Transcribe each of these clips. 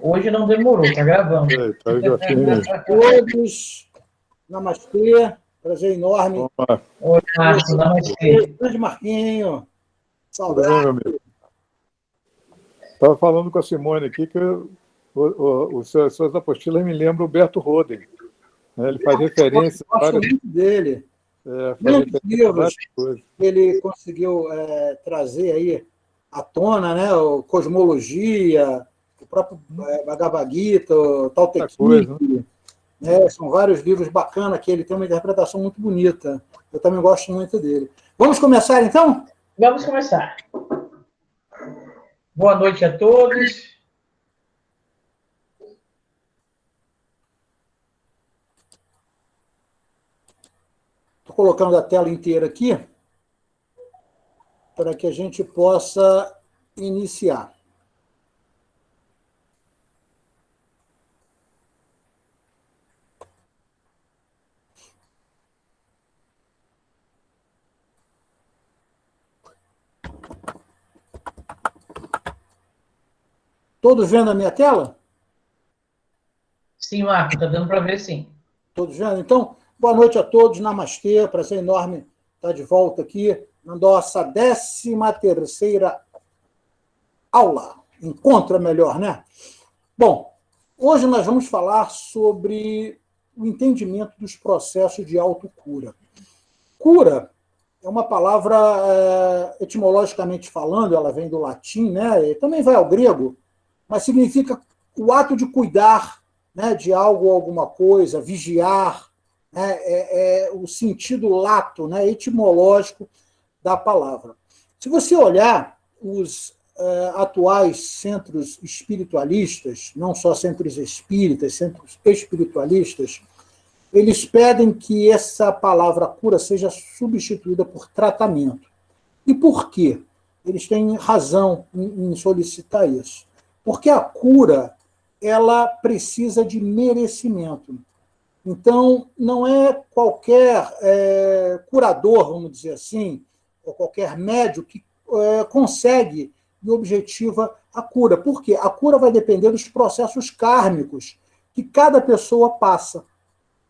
Hoje não demorou, tá gravando. Todos, namastê, prazer enorme. Oi, Marcos, namastê. Grande Marquinho, saudade. Tudo bem, meu amigo? Estava falando com a Simone aqui que suas apostilas me lembram o Berto Roden. Né? Ele faz referência a várias... muito dele. Muitos livros ele conseguiu trazer aí à tona, né? O Cosmologia, o próprio Bhagavad Gita, o Tao Te Ching, né? São vários livros bacanas que ele tem uma interpretação muito bonita. Eu também gosto muito dele. Vamos começar, então? Vamos começar. Boa noite a todos. Estou colocando a tela inteira aqui para que a gente possa iniciar. Todos vendo a minha tela? Sim, Marco, está dando para ver, sim. Todos vendo? Então, boa noite a todos, namastê, prazer enorme estar de volta aqui na nossa 13ª aula. Encontro é melhor, né? Bom, hoje nós vamos falar sobre o entendimento dos processos de autocura. Cura é uma palavra, etimologicamente falando, ela vem do latim, né? E também vai ao grego, mas significa o ato de cuidar, né, de algo ou alguma coisa, vigiar, né, o sentido lato, né, etimológico da palavra. Se você olhar os atuais centros espiritualistas, não só centros espíritas, centros espiritualistas, eles pedem que essa palavra cura seja substituída por tratamento. E por quê? Eles têm razão em solicitar isso. Porque a cura, ela precisa de merecimento. Então, não é qualquer curador, vamos dizer assim, ou qualquer médico que consegue e objetiva a cura. Por quê? A cura vai depender dos processos kármicos que cada pessoa passa.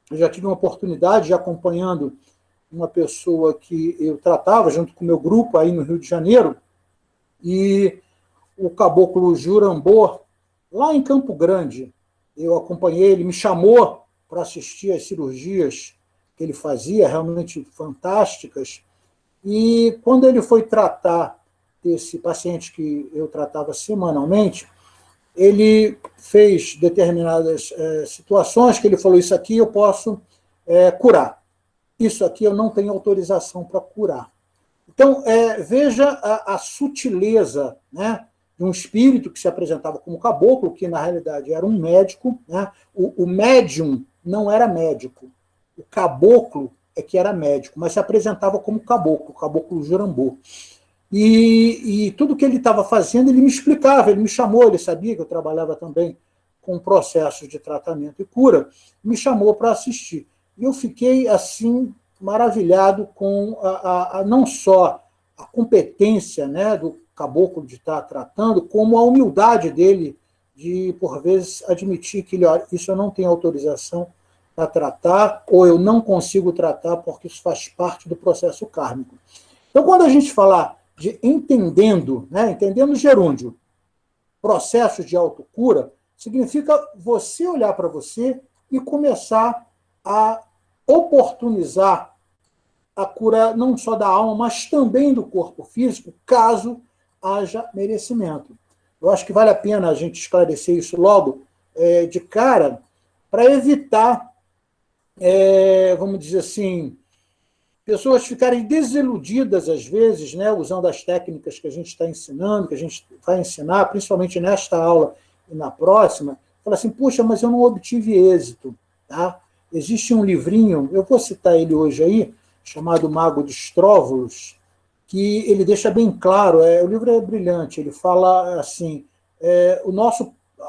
Eu já tive uma oportunidade de acompanhando uma pessoa que eu tratava junto com o meu grupo aí no Rio de Janeiro, e o caboclo Jurambô, lá em Campo Grande, eu acompanhei, ele me chamou para assistir às cirurgias que ele fazia, realmente fantásticas, e quando ele foi tratar desse paciente que eu tratava semanalmente, ele fez determinadas situações que ele falou, isso aqui eu posso curar, isso aqui eu não tenho autorização para curar. Então, veja a sutileza, né, de um espírito que se apresentava como caboclo, que na realidade era um médico, né? O médium não era médico, o caboclo é que era médico, mas se apresentava como caboclo, o caboclo Jurambô. E tudo que ele estava fazendo, ele me explicava, ele me chamou, ele sabia que eu trabalhava também com processos de tratamento e cura, me chamou para assistir. E eu fiquei, assim, maravilhado com não só a competência, né, do caboclo de estar tratando, como a humildade dele de, por vezes, admitir que olha, isso eu não tenho autorização para tratar, ou eu não consigo tratar porque isso faz parte do processo kármico. Então, quando a gente falar de entendendo, né, entendendo gerúndio, processos de autocura, significa você olhar para você e começar a oportunizar a cura não só da alma, mas também do corpo físico, caso haja merecimento. Eu acho que vale a pena a gente esclarecer isso logo de cara, para evitar, vamos dizer assim, pessoas ficarem desiludidas, às vezes, né, usando as técnicas que a gente está ensinando, que a gente vai ensinar, principalmente nesta aula e na próxima, fala assim, puxa, mas eu não obtive êxito. Tá? Existe um livrinho, eu vou citar ele hoje aí, chamado Mago de Estróvulos, que ele deixa bem claro, o livro é brilhante, ele fala assim,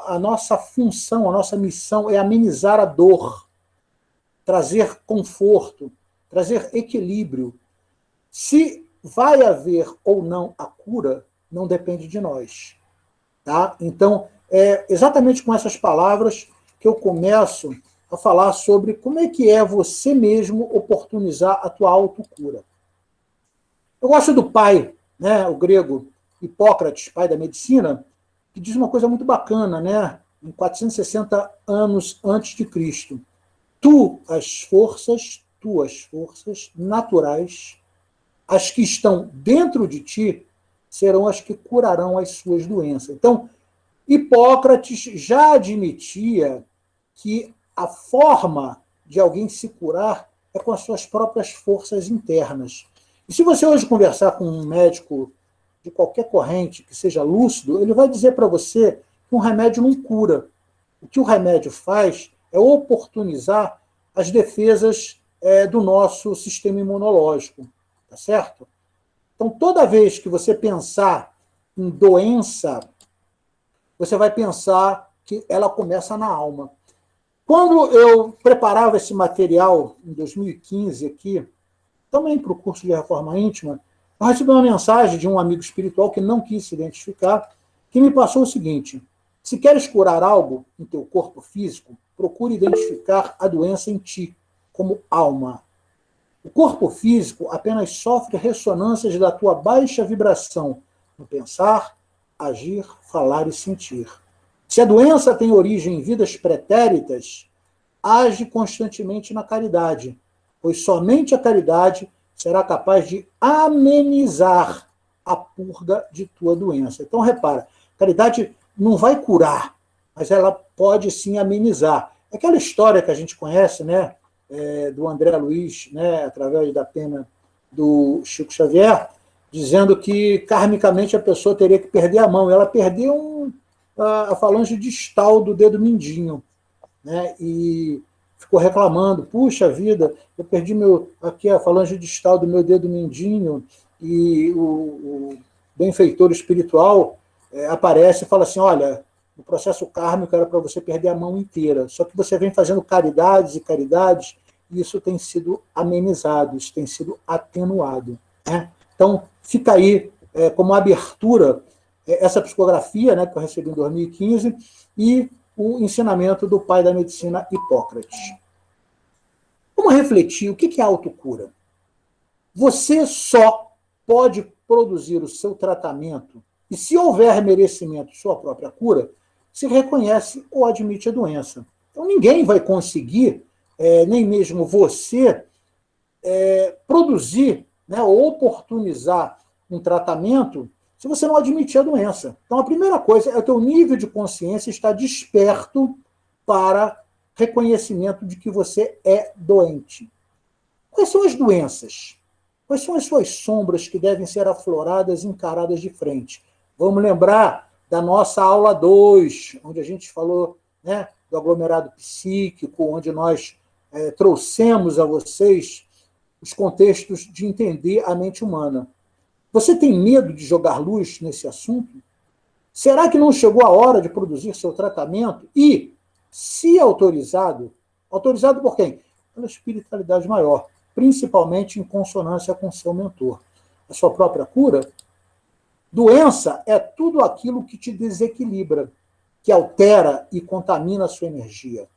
a nossa função, a nossa missão é amenizar a dor, trazer conforto, trazer equilíbrio. Se vai haver ou não a cura, não depende de nós. Tá? Então, é exatamente com essas palavras que eu começo a falar sobre como é que é você mesmo oportunizar a tua autocura. Eu gosto do pai, né, o grego Hipócrates, pai da medicina, que diz uma coisa muito bacana, né, em 460 anos antes de Cristo. Tuas forças naturais, as que estão dentro de ti, serão as que curarão as suas doenças. Então, Hipócrates já admitia que a forma de alguém se curar é com as suas próprias forças internas. E se você hoje conversar com um médico de qualquer corrente que seja lúcido, ele vai dizer para você que um remédio não cura. O que o remédio faz é oportunizar as defesas do nosso sistema imunológico, tá certo? Então, toda vez que você pensar em doença, você vai pensar que ela começa na alma. Quando eu preparava esse material em 2015 aqui, também para o curso de Reforma Íntima, eu recebi uma mensagem de um amigo espiritual que não quis se identificar, que me passou o seguinte: se queres curar algo em teu corpo físico, procure identificar a doença em ti, como alma. O corpo físico apenas sofre ressonâncias da tua baixa vibração no pensar, agir, falar e sentir. Se a doença tem origem em vidas pretéritas, age constantemente na caridade, pois somente a caridade será capaz de amenizar a purga de tua doença. Então, repara, caridade não vai curar, mas ela pode sim amenizar. Aquela história que a gente conhece, né, do André Luiz, né, através da pena do Chico Xavier, dizendo que karmicamente a pessoa teria que perder a mão. Ela perdeu a falange distal do dedo mindinho, né, e ficou reclamando: puxa vida, eu perdi aqui a falange distal do meu dedo mindinho. E o benfeitor espiritual aparece e fala assim: olha, o processo kármico era para você perder a mão inteira, só que você vem fazendo caridades e caridades, e isso tem sido amenizado, isso tem sido atenuado, né? Então, fica aí como abertura essa psicografia, né, que eu recebi em 2015, e o ensinamento do pai da medicina, Hipócrates. Vamos refletir o que é autocura. Você só pode produzir o seu tratamento, e se houver merecimento, sua própria cura, se reconhece ou admite a doença. Então, ninguém vai conseguir, nem mesmo você, produzir, né, ou oportunizar um tratamento se você não admitir a doença. Então, a primeira coisa é o teu nível de consciência estar desperto para reconhecimento de que você é doente. Quais são as doenças? Quais são as suas sombras que devem ser afloradas e encaradas de frente? Vamos lembrar da nossa aula 2, onde a gente falou, né, do aglomerado psíquico, onde nós trouxemos a vocês os contextos de entender a mente humana. Você tem medo de jogar luz nesse assunto? Será que não chegou a hora de produzir seu tratamento? E, se autorizado por quem? Pela espiritualidade maior, principalmente em consonância com seu mentor. A sua própria cura? Doença é tudo aquilo que te desequilibra, que altera e contamina a sua energia,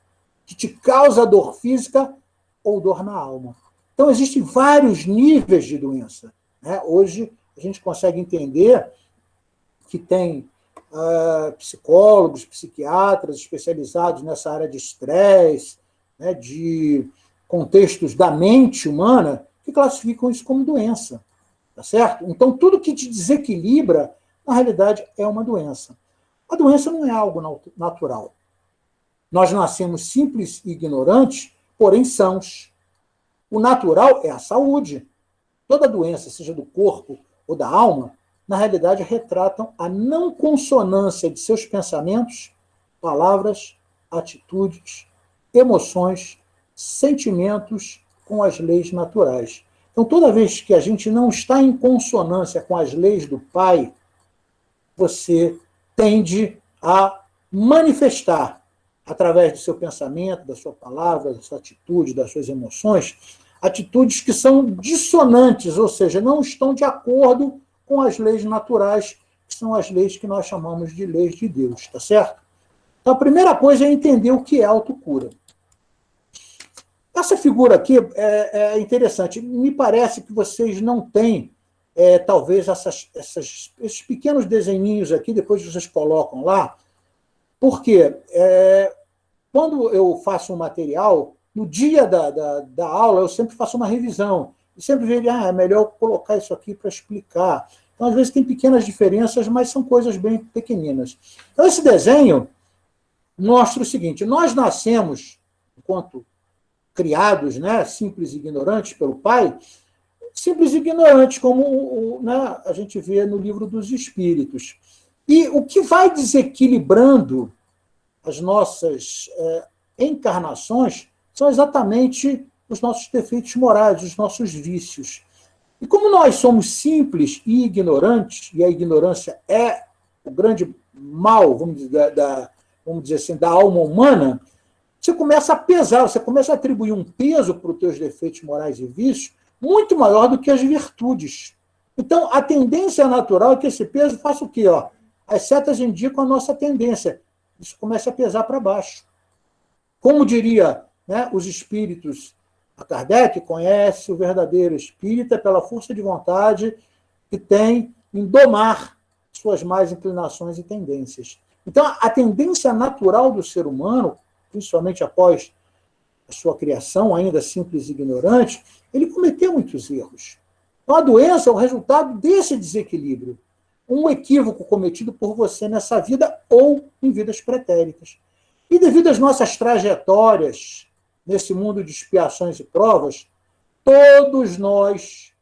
que te causa dor física ou dor na alma. Então, existem vários níveis de doença, né? Hoje, a gente consegue entender que tem psicólogos, psiquiatras especializados nessa área de estresse, né, de contextos da mente humana, que classificam isso como doença. Tá certo? Então, tudo que te desequilibra, na realidade, é uma doença. A doença não é algo natural. Nós nascemos simples e ignorantes, porém sãos. O natural é a saúde. Toda doença, seja do corpo ou da alma, na realidade retratam a não consonância de seus pensamentos, palavras, atitudes, emoções, sentimentos com as leis naturais. Então, toda vez que a gente não está em consonância com as leis do Pai, você tende a manifestar, através do seu pensamento, da sua palavra, da sua atitude, das suas emoções, atitudes que são dissonantes, ou seja, não estão de acordo com as leis naturais, que que são as leis que nós chamamos de leis de Deus, tá certo? Então, a primeira coisa é entender o que é autocura. Essa figura aqui é interessante. Me parece que vocês não têm, talvez, esses pequenos desenhinhos aqui, depois vocês colocam lá, porque quando eu faço um material, no dia da aula, eu sempre faço uma revisão. E sempre vejo, é melhor colocar isso aqui para explicar. Então, às vezes, tem pequenas diferenças, mas são coisas bem pequeninas. Então, esse desenho mostra o seguinte: nós nascemos, enquanto criados, né, simples e ignorantes pelo pai, simples e ignorantes, como né, a gente vê no livro dos Espíritos. E o que vai desequilibrando as nossas encarnações são exatamente os nossos defeitos morais, os nossos vícios. E como nós somos simples e ignorantes, e a ignorância é o grande mal, vamos dizer assim, da alma humana, você começa a pesar, você começa a atribuir um peso para os teus defeitos morais e vícios muito maior do que as virtudes. Então, a tendência natural é que esse peso faça o quê? As setas indicam a nossa tendência. Isso começa a pesar para baixo. Como diria, né, os espíritos, a Kardec conhece o verdadeiro espírita pela força de vontade que tem em domar suas más inclinações e tendências. Então, a tendência natural do ser humano, principalmente após a sua criação, ainda simples e ignorante, ele cometeu muitos erros. Então, a doença é o resultado desse desequilíbrio. Um equívoco cometido por você nessa vida ou em vidas pretéritas. E devido às nossas trajetórias nesse mundo de expiações e provas, todos nós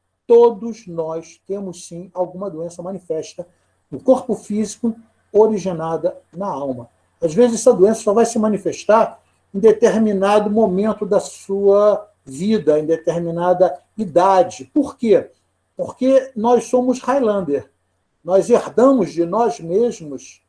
temos sim alguma doença manifesta no corpo físico originada na alma. Às vezes essa doença só vai se manifestar em determinado momento da sua vida, em determinada idade. Por quê? Porque nós somos Highlander. Nós herdamos de nós mesmos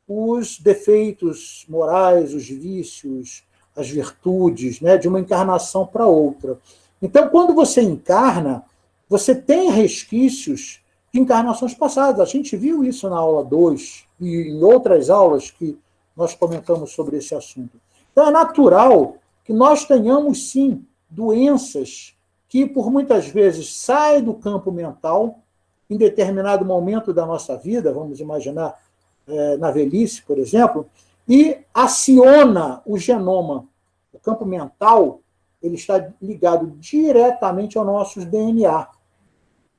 os defeitos morais, os vícios, as virtudes, né, de uma encarnação para outra. Então, quando você encarna, você tem resquícios de encarnações passadas. A gente viu isso na aula 2 e em outras aulas que nós comentamos sobre esse assunto. Então, é natural que nós tenhamos, sim, doenças que, por muitas vezes, saem do campo mental, em determinado momento da nossa vida, vamos imaginar na velhice, por exemplo, e aciona o genoma. O campo mental ele está ligado diretamente ao nosso DNA.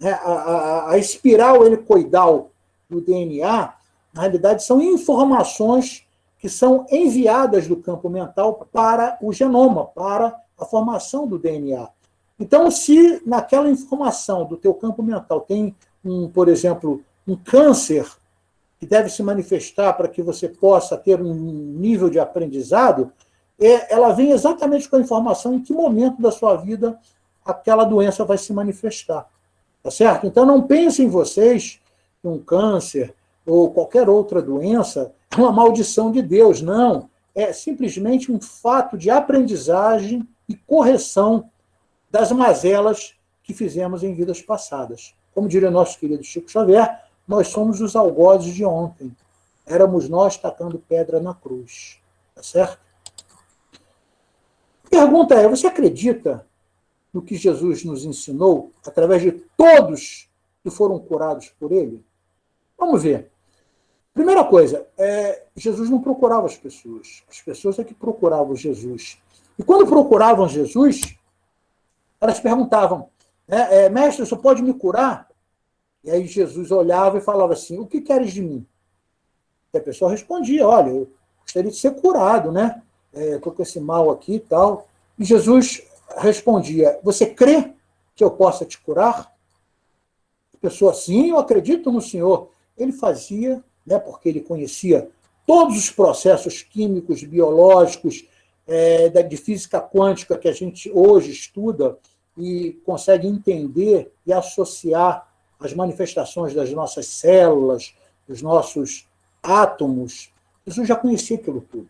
A espiral helicoidal do DNA, na realidade, são informações que são enviadas do campo mental para o genoma, para a formação do DNA. Então, se naquela informação do teu campo mental tem, por exemplo, um câncer que deve se manifestar para que você possa ter um nível de aprendizado, ela vem exatamente com a informação em que momento da sua vida aquela doença vai se manifestar. Tá certo? Então, não pensem vocês que um câncer ou qualquer outra doença é uma maldição de Deus. Não. É simplesmente um fato de aprendizagem e correção das mazelas que fizemos em vidas passadas. Como diria nosso querido Chico Xavier, nós somos os algozes de ontem. Éramos nós tacando pedra na cruz. Tá certo? A pergunta é, você acredita no que Jesus nos ensinou, através de todos que foram curados por ele? Vamos ver. Primeira coisa, Jesus não procurava as pessoas é que procuravam Jesus. E quando procuravam Jesus, elas perguntavam, mestre, você pode me curar? E aí Jesus olhava e falava assim, o que queres de mim? E a pessoa respondia, olha, eu gostaria de ser curado, né? Estou com esse mal aqui e tal. E Jesus respondia, você crê que eu possa te curar? A pessoa, sim, eu acredito no Senhor. Ele fazia, né, porque ele conhecia todos os processos químicos, biológicos, de física quântica que a gente hoje estuda e consegue entender e associar as manifestações das nossas células, dos nossos átomos. Jesus já conhecia aquilo tudo.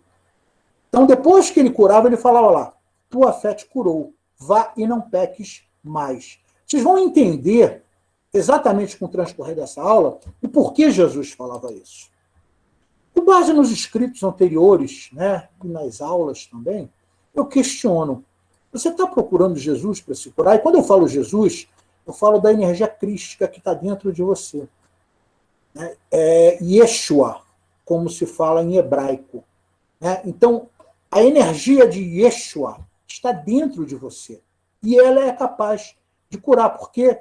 Então, depois que ele curava, ele falava lá, tua fé te curou, vá e não peques mais. Vocês vão entender exatamente com o transcorrer dessa aula, o porquê Jesus falava isso. Com base nos escritos anteriores, né, e nas aulas também, eu questiono. Você está procurando Jesus para se curar? E quando eu falo Jesus, eu falo da energia crística que está dentro de você. Né? Yeshua, como se fala em hebraico. Né? Então, a energia de Yeshua está dentro de você. E ela é capaz de curar, porque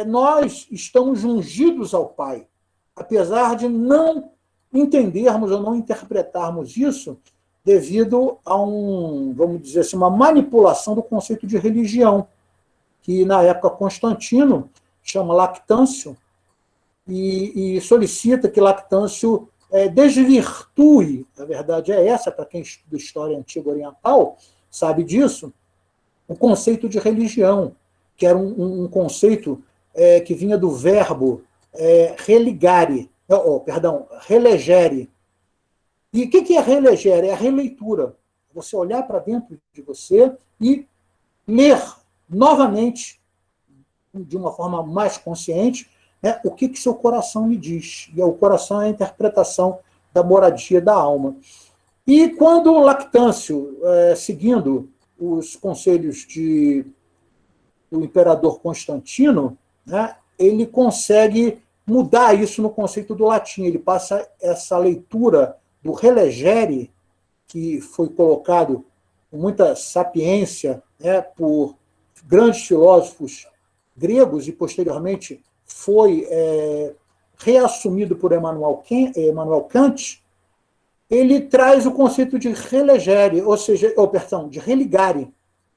nós estamos ungidos ao Pai. Apesar de não entendermos ou não interpretarmos isso devido a vamos dizer assim, uma manipulação do conceito de religião, que na época Constantino chama Lactâncio e solicita que Lactâncio desvirtue, a verdade é essa, para quem estuda história antiga oriental, sabe disso, o conceito de religião, que era um conceito que vinha do verbo religare, relegere. E o que é relegere? É a releitura. Você olhar para dentro de você e ler novamente, de uma forma mais consciente, o que seu coração lhe diz. E o coração é a interpretação da moradia da alma. E quando Lactâncio, seguindo os conselhos do imperador Constantino, né, ele consegue mudar isso no conceito do latim. Ele passa essa leitura do relegere, que foi colocado com muita sapiência por grandes filósofos gregos e, posteriormente, foi reassumido por Emmanuel Kant. Ele traz o conceito de relegere, ou seja, de religare,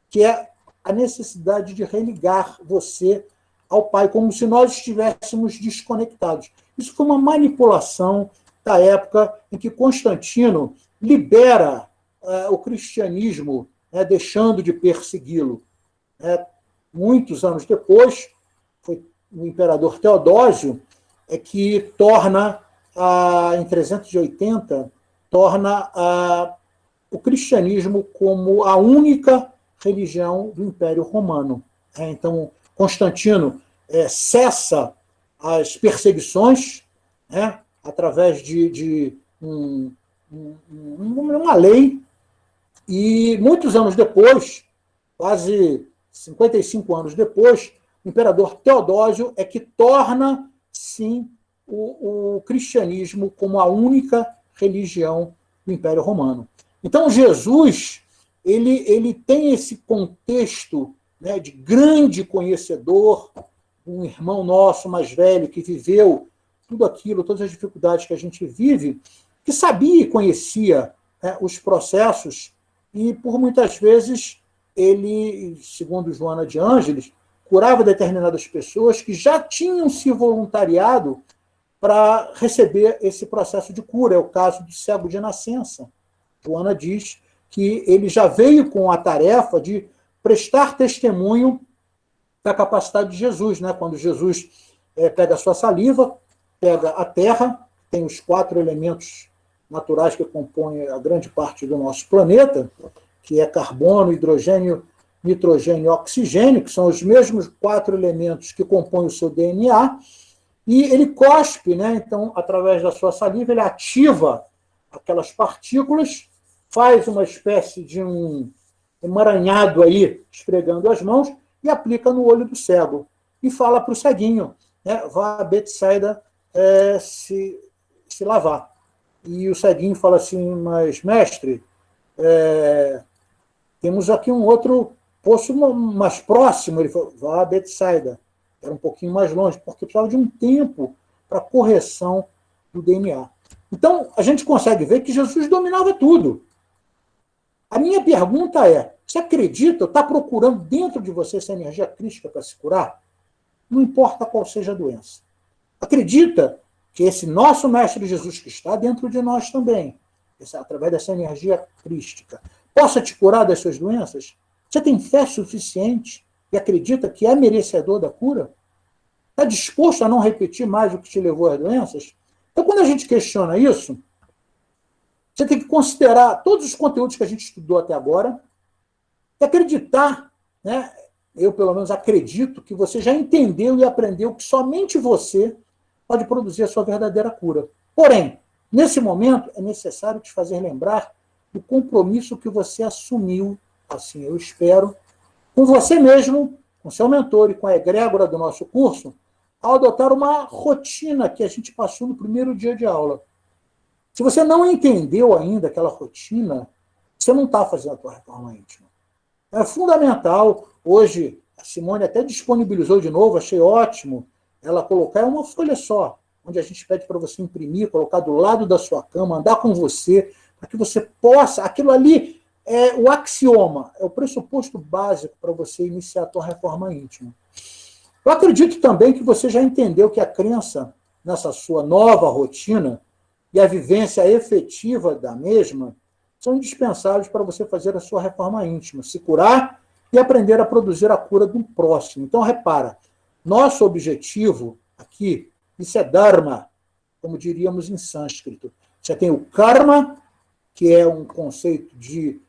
que é a necessidade de religar você ao Pai, como se nós estivéssemos desconectados. Isso foi uma manipulação da época em que Constantino libera o cristianismo, deixando de persegui-lo. Muitos anos depois, foi o imperador Teodósio que torna, em 380, o cristianismo como a única religião do Império Romano. Então, Constantino cessa as perseguições através de uma lei, e muitos anos depois, quase 55 anos depois, o imperador Teodósio é que torna, sim, o cristianismo como a única religião do Império Romano. Então, Jesus ele tem esse contexto de grande conhecedor, um irmão nosso mais velho que viveu tudo aquilo, todas as dificuldades que a gente vive, que sabia e conhecia os processos, e por muitas vezes ele, segundo Joana de Ângeles, curava determinadas pessoas que já tinham se voluntariado para receber esse processo de cura. É o caso do cego de nascença. Joana diz que ele já veio com a tarefa de prestar testemunho da capacidade de Jesus. Quando Jesus pega a sua saliva, pega a terra, tem os 4 elementos naturais que compõem a grande parte do nosso planeta, que é carbono, hidrogênio, nitrogênio e oxigênio, que são os mesmos 4 elementos que compõem o seu DNA, e ele cospe, então, através da sua saliva, ele ativa aquelas partículas, faz uma espécie de um emaranhado aí, esfregando as mãos, e aplica no olho do cego. E fala para o ceguinho, vá a Betsaida se lavar. E o ceguinho fala assim, mas, mestre, temos aqui um outro poço mais próximo. Ele falou, vá a Betsaida. Era um pouquinho mais longe, porque precisava de um tempo para correção do DNA. Então, a gente consegue ver que Jesus dominava tudo. A minha pergunta é, você acredita, está procurando dentro de você essa energia crística para se curar? Não importa qual seja a doença. Acredita que esse nosso Mestre Jesus, que está dentro de nós também, através dessa energia crística, possa te curar das suas doenças? Você tem fé suficiente e acredita que é merecedor da cura? Está disposto a não repetir mais o que te levou às doenças? Então, quando a gente questiona isso, você tem que considerar todos os conteúdos que a gente estudou até agora e acreditar eu pelo menos acredito que você já entendeu e aprendeu que somente você pode produzir a sua verdadeira cura. Porém, nesse momento, é necessário te fazer lembrar do compromisso que você assumiu, assim eu espero, com você mesmo, com seu mentor e com a egrégora do nosso curso, ao adotar uma rotina que a gente passou no primeiro dia de aula. Se você não entendeu ainda aquela rotina, você não está fazendo a tua reforma íntima. É fundamental. Hoje, a Simone até disponibilizou de novo, achei ótimo, ela colocar uma folha só, onde a gente pede para você imprimir, colocar do lado da sua cama, andar com você, para que você possa... Aquilo ali é o axioma, é o pressuposto básico para você iniciar a tua reforma íntima. Eu acredito também que você já entendeu que a crença nessa sua nova rotina e a vivência efetiva da mesma são indispensáveis para você fazer a sua reforma íntima, se curar e aprender a produzir a cura do próximo. Então, repara, nosso objetivo aqui, isso é Dharma, como diríamos em sânscrito. Você tem o Karma, que é um conceito de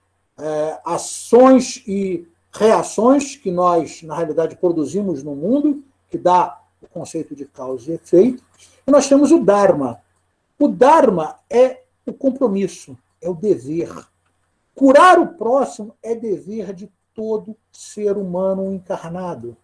ações e reações que nós, na realidade, produzimos no mundo, que dá o conceito de causa e efeito. E nós temos o Dharma. O Dharma é o compromisso, é o dever. Curar o próximo é dever de todo ser humano encarnado.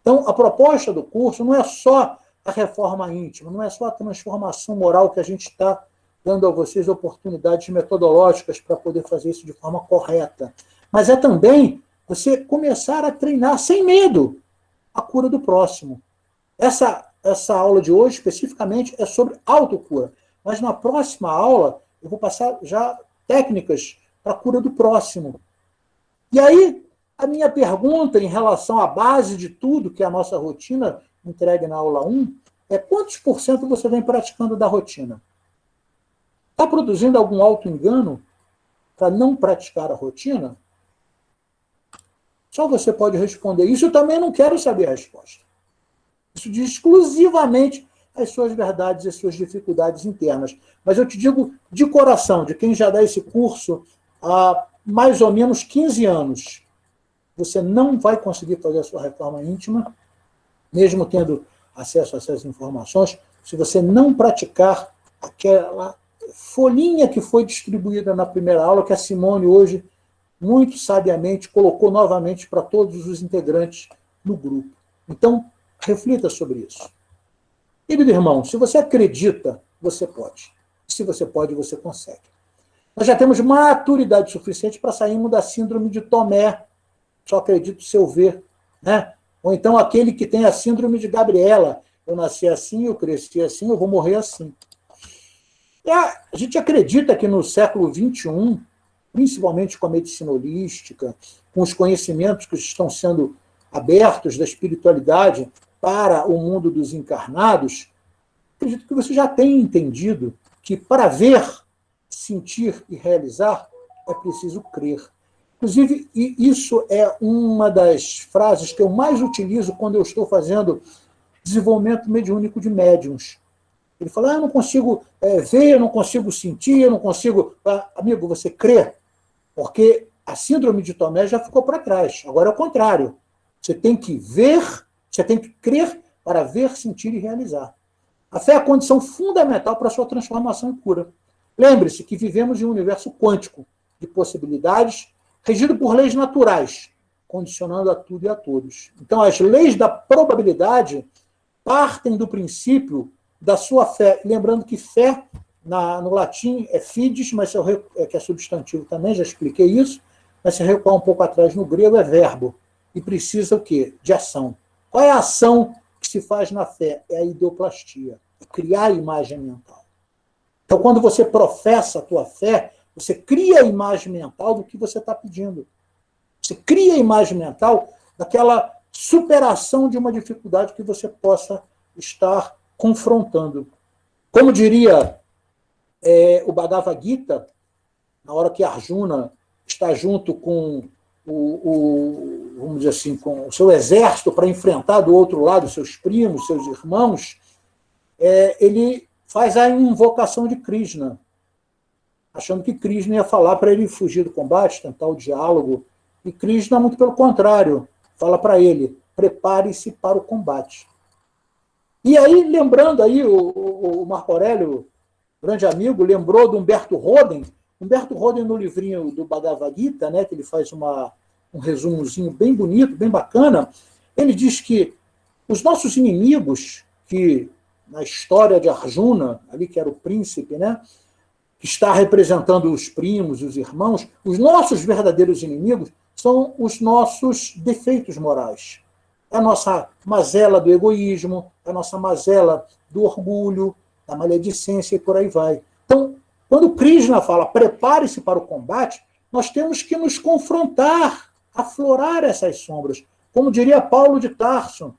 Então, a proposta do curso não é só a reforma íntima, não é só a transformação moral que a gente está dando a vocês oportunidades metodológicas para poder fazer isso de forma correta, mas é também você começar a treinar sem medo a cura do próximo. Essa aula de hoje, especificamente, é sobre autocura, mas na próxima aula eu vou passar já técnicas para a cura do próximo. E aí, a minha pergunta em relação à base de tudo, que é a nossa rotina entregue na aula 1, é quantos por cento você vem praticando da rotina? Está produzindo algum auto-engano para não praticar a rotina? Só você pode responder. Isso eu também não quero saber a resposta. Isso diz exclusivamente as suas verdades e as suas dificuldades internas. Mas eu te digo de coração, de quem já dá esse curso há mais ou menos 15 anos, você não vai conseguir fazer a sua reforma íntima, mesmo tendo acesso a essas informações, se você não praticar aquela folhinha que foi distribuída na primeira aula, que a Simone hoje, muito sabiamente, colocou novamente para todos os integrantes no grupo. Então, reflita sobre isso. Querido irmão, se você acredita, você pode. Se você pode, você consegue. Nós já temos maturidade suficiente para sairmos da síndrome de Tomé, só acredito se eu ver, né? Ou então aquele que tem a síndrome de Gabriela, eu nasci assim, eu cresci assim, eu vou morrer assim. A gente acredita que no século XXI, principalmente com a medicina holística, com os conhecimentos que estão sendo abertos da espiritualidade para o mundo dos encarnados, acredito que você já tenha entendido que para ver, sentir e realizar é preciso crer. Inclusive, isso é uma das frases que eu mais utilizo quando eu estou fazendo desenvolvimento mediúnico de médiuns. Ele fala, eu não consigo ver, eu não consigo sentir, eu não consigo... Amigo, você crê? Porque a síndrome de Tomé já ficou para trás. Agora é o contrário. Você tem que ver, você tem que crer para ver, sentir e realizar. A fé é a condição fundamental para a sua transformação e cura. Lembre-se que vivemos em um universo quântico de possibilidades, regido por leis naturais, condicionando a tudo e a todos. Então, as leis da probabilidade partem do princípio da sua fé. Lembrando que fé, no latim, é fides, mas que é substantivo também, já expliquei isso, mas se recuar um pouco atrás no grego, é verbo. E precisa o quê? De ação. Qual é a ação que se faz na fé? É a ideoplastia, é criar a imagem mental. Então, quando você professa a tua fé, você cria a imagem mental do que você está pedindo. Você cria a imagem mental daquela superação de uma dificuldade que você possa estar confrontando. Como diria o Bhagavad Gita, na hora que Arjuna está junto com vamos dizer assim, com o seu exército para enfrentar do outro lado seus primos, seus irmãos, ele faz a invocação de Krishna, achando que Krishna ia falar para ele fugir do combate, tentar o diálogo. E Krishna, muito pelo contrário, fala para ele, prepare-se para o combate. E aí, lembrando aí, o Marco Aurélio, grande amigo, lembrou do Humberto Roden. Humberto Roden, no livrinho do Bhagavad Gita, né, que ele faz um resumozinho bem bonito, bem bacana, ele diz que os nossos inimigos, que na história de Arjuna, ali que era o príncipe, né, que está representando os primos, os irmãos, os nossos verdadeiros inimigos são os nossos defeitos morais. É a nossa mazela do egoísmo, é a nossa mazela do orgulho, da maledicência e por aí vai. Então, quando Krishna fala prepare-se para o combate, nós temos que nos confrontar, aflorar essas sombras. Como diria Paulo de Tarso,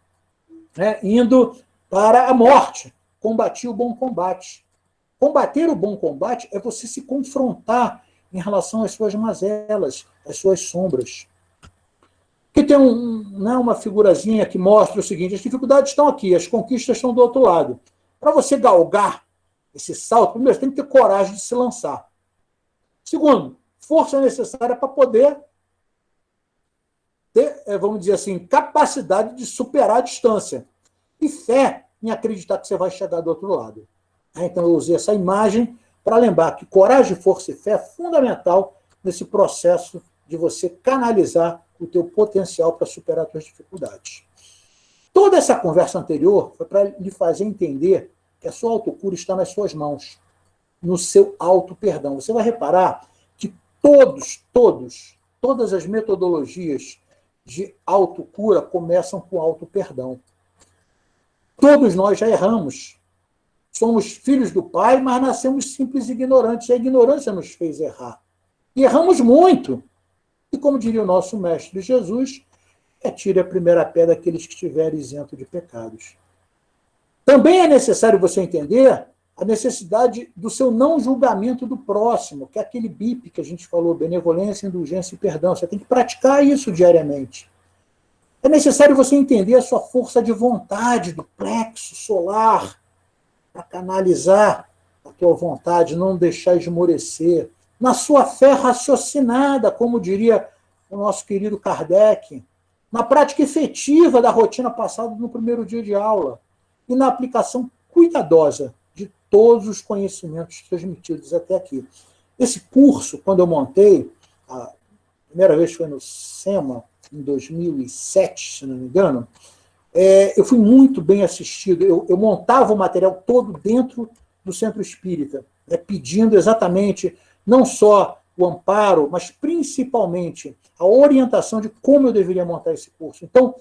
né, indo para a morte, combati o bom combate. Combater o bom combate é você se confrontar em relação às suas mazelas, às suas sombras. Que tem uma figurazinha que mostra o seguinte, as dificuldades estão aqui, as conquistas estão do outro lado. Para você galgar esse salto, primeiro, você tem que ter coragem de se lançar. Segundo, força necessária para poder ter, vamos dizer assim, capacidade de superar a distância. E fé em acreditar que você vai chegar do outro lado. Então, eu usei essa imagem para lembrar que coragem, força e fé é fundamental nesse processo de você canalizar o teu potencial para superar as tuas dificuldades. Toda essa conversa anterior foi para lhe fazer entender que a sua autocura está nas suas mãos, no seu auto-perdão. Você vai reparar que todas as metodologias de autocura começam com auto-perdão. Todos nós já erramos. Somos filhos do Pai, mas nascemos simples e ignorantes. A ignorância nos fez errar. E erramos muito. E como diria o nosso mestre Jesus, atire a primeira pedra aqueles que estiverem isentos de pecados. Também é necessário você entender a necessidade do seu não julgamento do próximo, que é aquele BIP que a gente falou, benevolência, indulgência e perdão. Você tem que praticar isso diariamente. É necessário você entender a sua força de vontade, do plexo solar, para canalizar a tua vontade, não deixar esmorecer. Na sua fé raciocinada, como diria o nosso querido Kardec, na prática efetiva da rotina passada no primeiro dia de aula e na aplicação cuidadosa de todos os conhecimentos transmitidos até aqui. Esse curso, quando eu montei, a primeira vez foi no SEMA, em 2007, se não me engano, eu fui muito bem assistido. Eu montava o material todo dentro do Centro Espírita, pedindo exatamente não só o amparo, mas principalmente a orientação de como eu deveria montar esse curso. Então,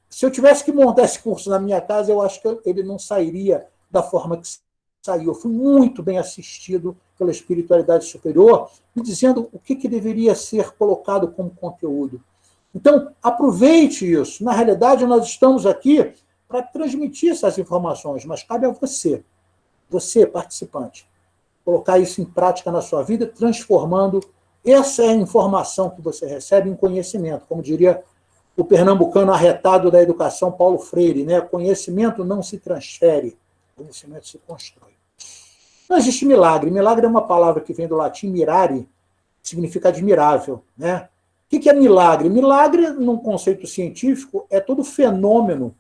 se eu tivesse que montar esse curso na minha casa, eu acho que ele não sairia da forma que saiu. Eu fui muito bem assistido pela espiritualidade superior, me dizendo o que deveria ser colocado como conteúdo. Então, aproveite isso. Na realidade, nós estamos aqui para transmitir essas informações, mas cabe a você, participante, colocar isso em prática na sua vida, transformando essa informação que você recebe em conhecimento, como diria o pernambucano arretado da educação, Paulo Freire, né? Conhecimento não se transfere, conhecimento se constrói. Não existe milagre. Milagre é uma palavra que vem do latim mirare, que significa admirável, né? O que é milagre? Milagre, num conceito científico, é todo fenômeno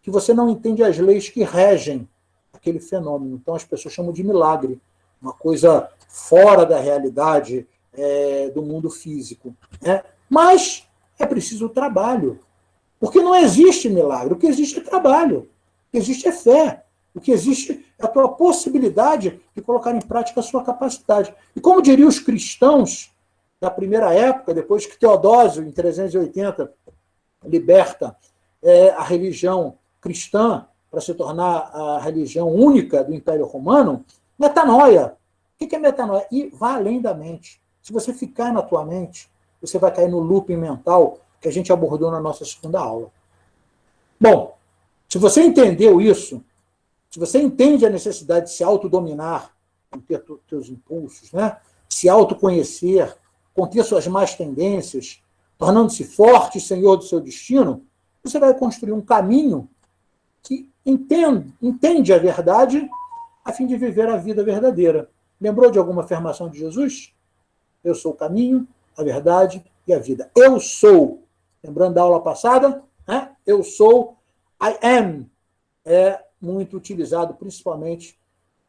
que você não entende as leis que regem aquele fenômeno. Então, as pessoas chamam de milagre, uma coisa fora da realidade do mundo físico. Né? Mas é preciso trabalho, porque não existe milagre. O que existe é trabalho, o que existe é fé, o que existe é a tua possibilidade de colocar em prática a sua capacidade. E como diriam os cristãos da primeira época, depois que Teodósio, em 380, liberta a religião cristã para se tornar a religião única do Império Romano, metanoia. O que é metanoia? Ir vá além da mente. Se você ficar na tua mente, você vai cair no looping mental que a gente abordou na nossa segunda aula. Bom, se você entendeu isso, se você entende a necessidade de se autodominar, conter teus impulsos, né? Se autoconhecer, conter suas más tendências, tornando-se forte e senhor do seu destino, você vai construir um caminho que entende a verdade a fim de viver a vida verdadeira. Lembrou de alguma afirmação de Jesus? Eu sou o caminho, a verdade e a vida. Eu sou lembrando da aula passada, né? Eu sou, I am, é muito utilizado principalmente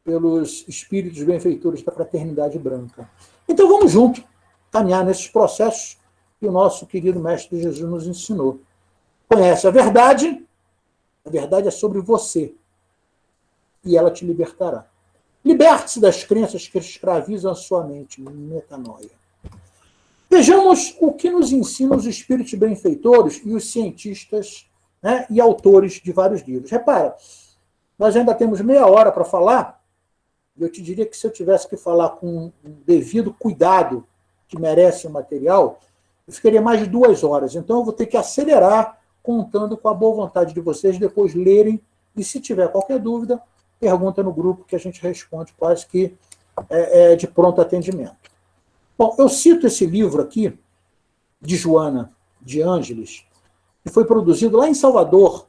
pelos espíritos benfeitores da fraternidade branca. Então vamos junto caminhar nesses processos que o nosso querido Mestre Jesus nos ensinou. Conhece a verdade é sobre você, e ela te libertará. Liberte-se das crenças que escravizam a sua mente, metanoia. Vejamos o que nos ensinam os espíritos benfeitores e os cientistas, né, e autores de vários livros. Repara, nós ainda temos meia hora para falar, e eu te diria que se eu tivesse que falar com o devido cuidado que merece o material, eu ficaria mais de 2 horas. Então eu vou ter que acelerar, contando com a boa vontade de vocês depois lerem, e se tiver qualquer dúvida, pergunta no grupo que a gente responde quase que de pronto atendimento. Bom, eu cito esse livro aqui, de Joana de Ângeles, que foi produzido lá em Salvador.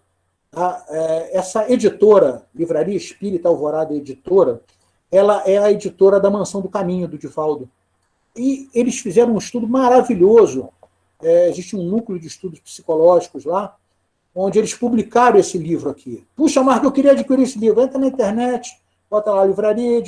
Essa editora, Livraria Espírita Alvorada Editora, ela é a editora da Mansão do Caminho, do Divaldo. E eles fizeram um estudo maravilhoso. Existe um núcleo de estudos psicológicos lá, onde eles publicaram esse livro aqui. Puxa, Marco, eu queria adquirir esse livro. Entra na internet, bota lá, Livraria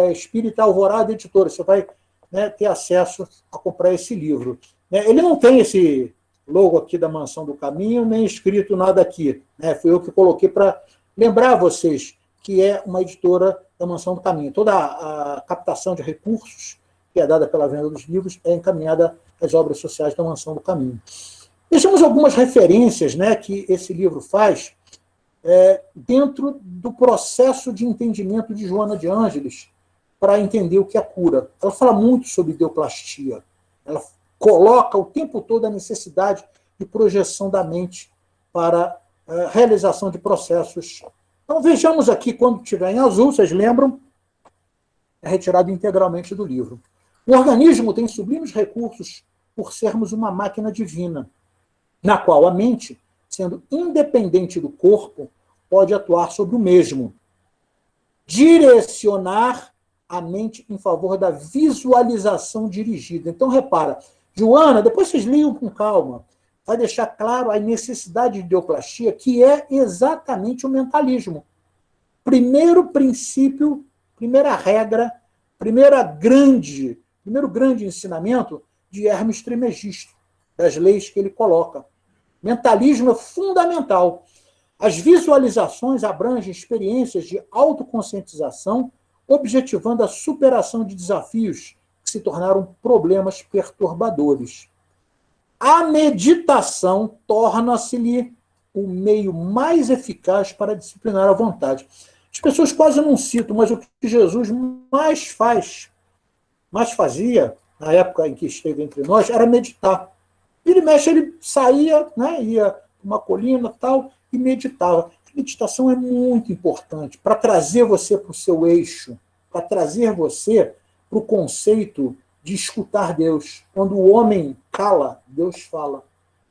Espírita Alvorada Editora. Você vai, né, ter acesso a comprar esse livro. Ele não tem esse logo aqui da Mansão do Caminho, nem escrito nada aqui. Foi eu que coloquei para lembrar vocês que é uma editora da Mansão do Caminho. Toda a captação de recursos que é dada pela venda dos livros é encaminhada às obras sociais da Mansão do Caminho. Vejamos algumas referências, né, que esse livro faz dentro do processo de entendimento de Joana de Ângeles para entender o que é cura. Ela fala muito sobre ideoplastia. Ela coloca o tempo todo a necessidade de projeção da mente para a realização de processos. Então vejamos aqui, quando estiver em azul, vocês lembram, é retirado integralmente do livro. O organismo tem sublimes recursos por sermos uma máquina divina, na qual a mente, sendo independente do corpo, pode atuar sobre o mesmo. Direcionar a mente em favor da visualização dirigida. Então, repara, Joana, depois vocês leiam com calma, vai deixar claro a necessidade de ideoplastia, que é exatamente o mentalismo. Primeiro princípio, primeira regra, primeiro grande ensinamento de Hermes Trismegisto, das leis que ele coloca. Mentalismo é fundamental. As visualizações abrangem experiências de autoconscientização, objetivando a superação de desafios que se tornaram problemas perturbadores. A meditação torna-se-lhe o meio mais eficaz para disciplinar a vontade. As pessoas quase não citam, mas o que Jesus mais fazia, na época em que esteve entre nós, era meditar. Ele mexe, ele saía, né, ia para uma colina tal, e meditava. A meditação é muito importante para trazer você para o seu eixo, para trazer você para o conceito de escutar Deus. Quando o homem cala, Deus fala.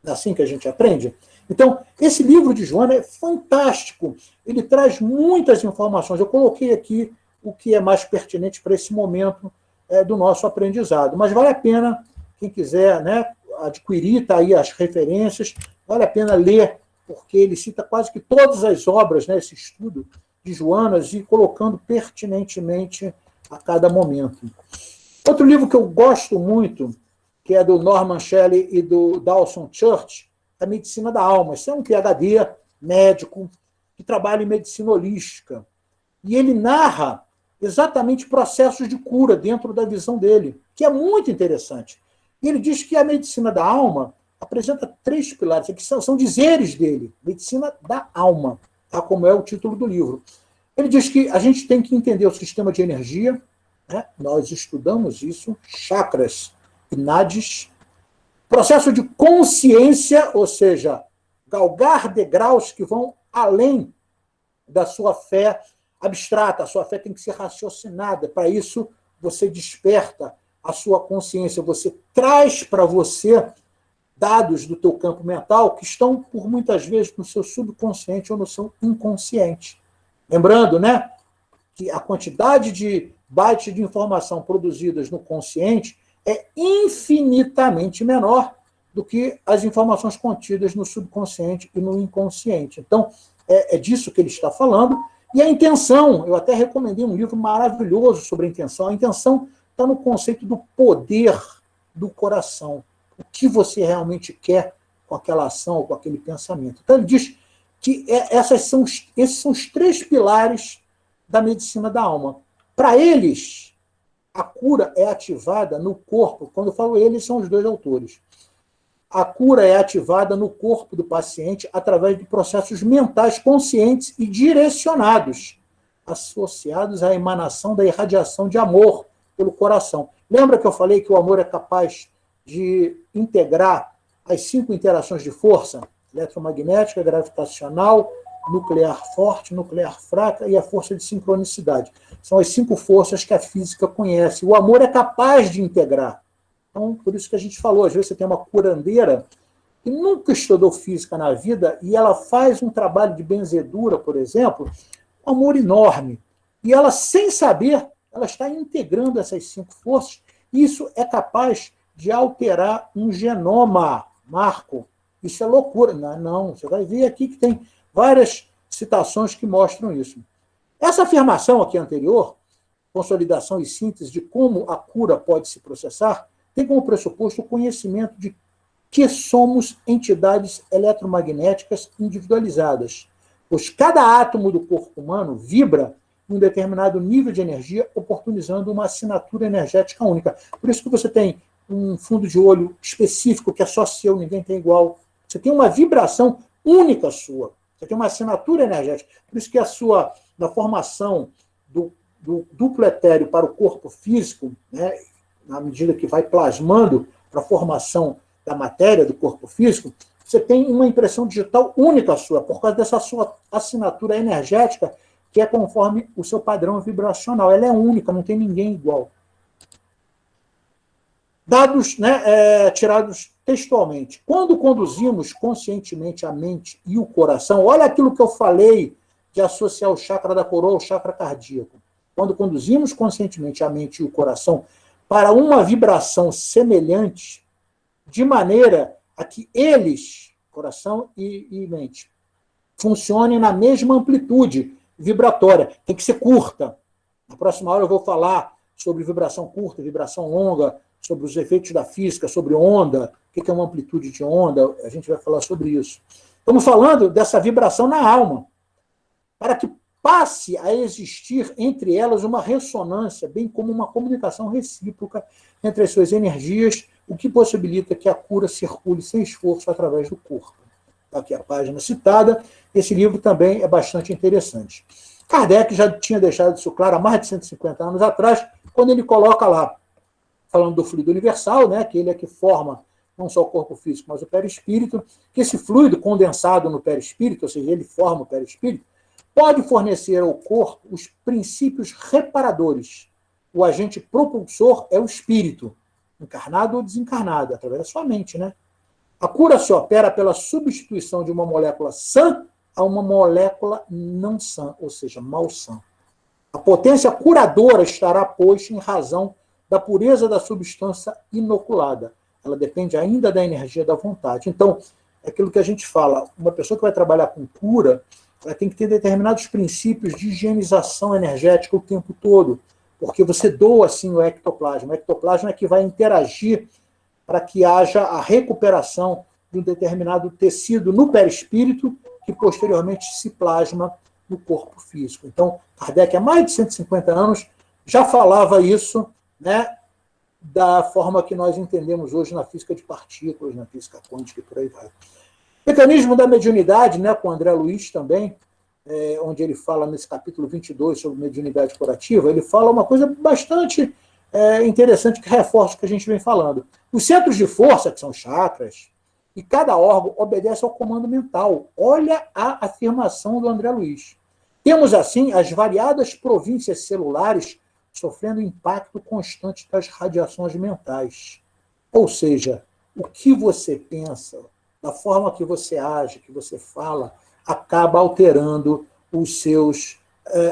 É assim que a gente aprende? Então, esse livro de Joana é fantástico. Ele traz muitas informações. Eu coloquei aqui o que é mais pertinente para esse momento do nosso aprendizado. Mas vale a pena, quem quiser, né, adquirir, está aí as referências, vale a pena ler, porque ele cita quase que todas as obras, né, esse estudo de Joana, e colocando pertinentemente a cada momento. Outro livro que eu gosto muito, que é do Norman Shelley e do Dawson Church, A Medicina da Alma. Esse é um PhD médico que trabalha em medicina holística. E ele narra exatamente processos de cura dentro da visão dele, que é muito interessante. E ele diz que a medicina da alma apresenta 3 pilares, que são dizeres dele, medicina da alma, tá? Como é o título do livro. Ele diz que a gente tem que entender o sistema de energia, né? Nós estudamos isso, chakras e nadis, processo de consciência, ou seja, galgar degraus que vão além da sua fé abstrata, a sua fé tem que ser raciocinada, para isso você desperta a sua consciência, você traz para você dados do teu campo mental que estão, por muitas vezes, no seu subconsciente ou no seu inconsciente. Lembrando, né, que a quantidade de bytes de informação produzidas no consciente é infinitamente menor do que as informações contidas no subconsciente e no inconsciente. Então, é disso que ele está falando. E a intenção, eu até recomendei um livro maravilhoso sobre a intenção. A intenção está no conceito do poder do coração. O que você realmente quer com aquela ação ou com aquele pensamento. Então, ele diz que esses são os 3 pilares da medicina da alma. Para eles, a cura é ativada no corpo. Quando eu falo eles, são os 2 autores. A cura é ativada no corpo do paciente através de processos mentais conscientes e direcionados, associados à emanação da irradiação de amor pelo coração. Lembra que eu falei que o amor é capaz de integrar as 5 interações de força? Eletromagnética, gravitacional, nuclear forte, nuclear fraca e a força de sincronicidade. São as 5 forças que a física conhece. O amor é capaz de integrar. Então, por isso que a gente falou, às vezes você tem uma curandeira que nunca estudou física na vida e ela faz um trabalho de benzedura, por exemplo, um amor enorme. E ela, sem saber, ela está integrando essas 5 forças. E isso é capaz de alterar um genoma, Marco. Isso é loucura. Não, você vai ver aqui que tem várias citações que mostram isso. Essa afirmação aqui anterior, consolidação e síntese de como a cura pode se processar, tem como pressuposto o conhecimento de que somos entidades eletromagnéticas individualizadas, pois cada átomo do corpo humano vibra em um determinado nível de energia, oportunizando uma assinatura energética única. Por isso que você tem um fundo de olho específico, que é só seu, ninguém tem igual. Você tem uma vibração única sua. Você tem uma assinatura energética. Por isso que na formação do duplo etéreo para o corpo físico, né, na medida que vai plasmando para a formação da matéria do corpo físico, você tem uma impressão digital única sua, por causa dessa sua assinatura energética, que é conforme o seu padrão vibracional. Ela é única, não tem ninguém igual. Dados, né, tirados textualmente. Quando conduzimos conscientemente a mente e o coração, olha aquilo que eu falei de associar o chakra da coroa ao chakra cardíaco. Quando conduzimos conscientemente a mente e o coração para uma vibração semelhante, de maneira a que eles, coração e mente, funcionem na mesma amplitude vibratória. Tem que ser curta. Na próxima hora eu vou falar sobre vibração curta, vibração longa, sobre os efeitos da física, sobre onda, o que é uma amplitude de onda, a gente vai falar sobre isso. Estamos falando dessa vibração na alma, para que passe a existir entre elas uma ressonância, bem como uma comunicação recíproca entre as suas energias, o que possibilita que a cura circule sem esforço através do corpo. Aqui a página citada. Esse livro também é bastante interessante. Kardec já tinha deixado isso claro há mais de 150 anos atrás, quando ele coloca lá, falando do fluido universal, né, que ele é que forma não só o corpo físico, mas o perispírito, que esse fluido condensado no perispírito, ou seja, ele forma o perispírito, pode fornecer ao corpo os princípios reparadores. O agente propulsor é o espírito, encarnado ou desencarnado, através da sua mente, né? A cura se opera pela substituição de uma molécula sã a uma molécula não sã, ou seja, malsã. A potência curadora estará, pois, em razão da pureza da substância inoculada. Ela depende ainda da energia da vontade. Então, é aquilo que a gente fala, uma pessoa que vai trabalhar com cura, ela tem que ter determinados princípios de higienização energética o tempo todo, porque você doa, assim, o ectoplasma. O ectoplasma é que vai interagir para que haja a recuperação de um determinado tecido no perispírito, que posteriormente se plasma no corpo físico. Então, Kardec, há mais de 150 anos, já falava isso, né, da forma que nós entendemos hoje na física de partículas, na física quântica e por aí vai. Mecanismo da mediunidade, né, com André Luiz também, onde ele fala nesse capítulo 22 sobre mediunidade curativa, ele fala uma coisa bastante interessante que reforça o que a gente vem falando. Os centros de força, que são chakras, e cada órgão obedece ao comando mental. Olha a afirmação do André Luiz. Temos, assim, as variadas províncias celulares sofrendo impacto constante das radiações mentais. Ou seja, o que você pensa, da forma que você age, que você fala, acaba alterando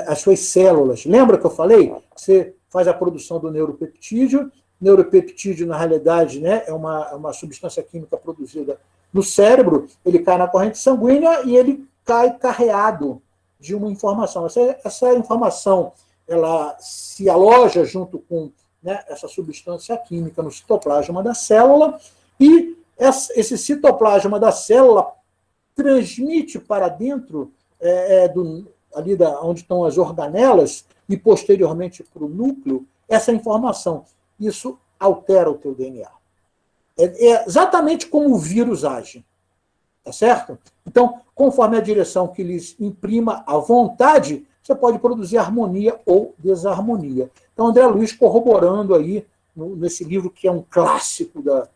as suas células. Lembra que eu falei? Você faz a produção do neuropeptídeo, neuropeptídeo, na realidade, né, é uma substância química produzida no cérebro, ele cai na corrente sanguínea e ele cai carreado de uma informação. Essa informação ela se aloja junto com, né, essa substância química no citoplasma da célula e esse citoplasma da célula transmite para dentro ali onde estão as organelas e posteriormente para o núcleo essa informação. Isso altera o teu DNA. É exatamente como o vírus age. Tá certo? Então, conforme a direção que lhes imprima a vontade, você pode produzir harmonia ou desarmonia. Então, André Luiz corroborando aí, nesse livro que é um clássico da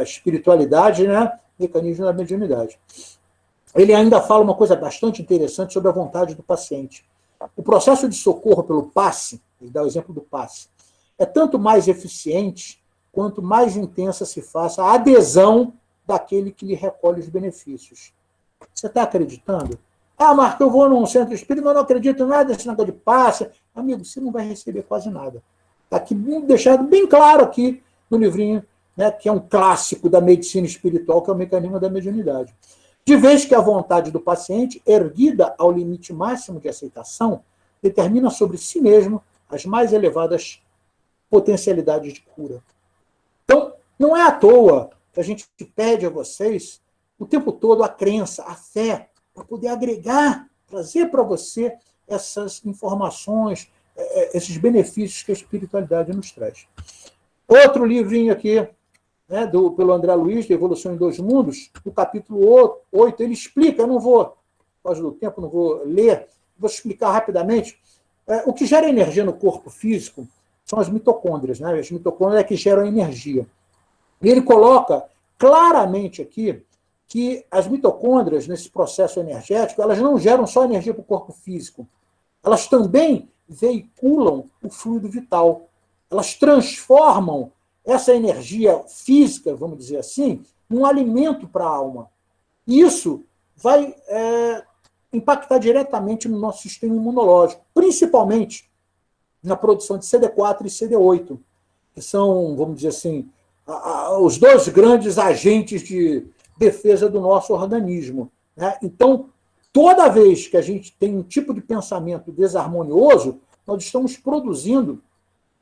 espiritualidade, né? Mecanismo da mediunidade. Ele ainda fala uma coisa bastante interessante sobre a vontade do paciente. O processo de socorro pelo passe, ele dá o exemplo do passe, é tanto mais eficiente quanto mais intensa se faça a adesão daquele que lhe recolhe os benefícios. Você está acreditando? Ah, Marco, eu vou num centro espírita, mas não acredito em nada desse negócio de passe. Amigo, você não vai receber quase nada. Está aqui deixado bem claro aqui no livrinho, né, que é um clássico da medicina espiritual, que é o mecanismo da mediunidade. De vez que a vontade do paciente, erguida ao limite máximo de aceitação, determina sobre si mesmo as mais elevadas potencialidades de cura. Então, não é à toa que a gente pede a vocês o tempo todo a crença, a fé, para poder agregar, trazer para você essas informações, esses benefícios que a espiritualidade nos traz. Outro livrinho aqui, né, pelo André Luiz, de Evolução em Dois Mundos, no capítulo 8, ele explica, eu não vou, por causa do tempo, não vou ler, vou explicar rapidamente. O que gera energia no corpo físico são as mitocôndrias, né? As mitocôndrias é que geram energia. E ele coloca claramente aqui que as mitocôndrias, nesse processo energético, elas não geram só energia para o corpo físico, elas também veiculam o fluido vital. Elas transformam essa energia física, vamos dizer assim, num alimento para a alma. E isso vai impactar diretamente no nosso sistema imunológico, principalmente na produção de CD4 e CD8, que são, vamos dizer assim, os dois grandes agentes de defesa do nosso organismo, né? Então, toda vez que a gente tem um tipo de pensamento desarmonioso, nós estamos produzindo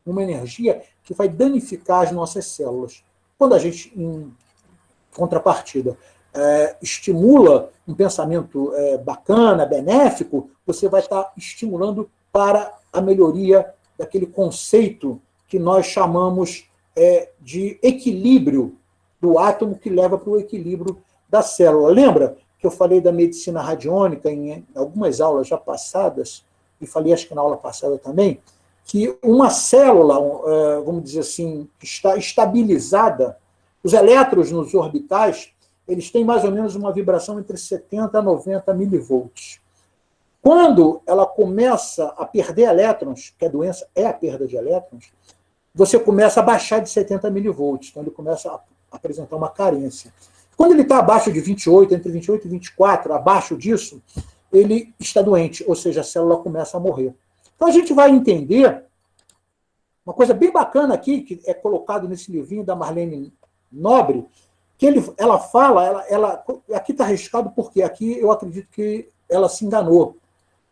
uma energia que vai danificar as nossas células. Quando a gente, em contrapartida, estimula um pensamento bacana, benéfico, você vai estar estimulando para a melhoria daquele conceito que nós chamamos de equilíbrio do átomo, que leva para o equilíbrio da célula. Lembra que eu falei da medicina radiônica em algumas aulas já passadas, e falei acho que na aula passada também, que uma célula, vamos dizer assim, está estabilizada, os elétrons nos orbitais, eles têm mais ou menos uma vibração entre 70 a 90 milivolts. Quando ela começa a perder elétrons, que a doença é a perda de elétrons, você começa a baixar de 70 milivolts, então ele começa a apresentar uma carência. Quando ele está abaixo de 28, entre 28 e 24, abaixo disso, ele está doente, ou seja, a célula começa a morrer. Então a gente vai entender uma coisa bem bacana aqui, que é colocado nesse livrinho da Marlene Nobre, que ela fala, aqui está arriscado porque aqui eu acredito que ela se enganou,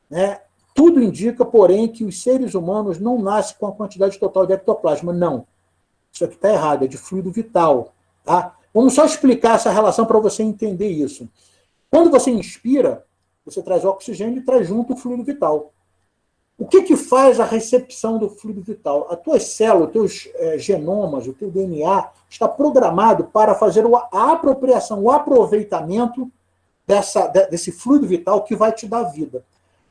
né? Tudo indica, porém, que os seres humanos não nascem com a quantidade total de ectoplasma. Não. Isso aqui está errado, é de fluido vital. Tá? Vamos só explicar essa relação para você entender isso. Quando você inspira, você traz oxigênio e traz junto o fluido vital. O que faz a recepção do fluido vital? As tuas células, os teus genomas, o teu DNA está programado para fazer a apropriação, o aproveitamento desse fluido vital que vai te dar vida.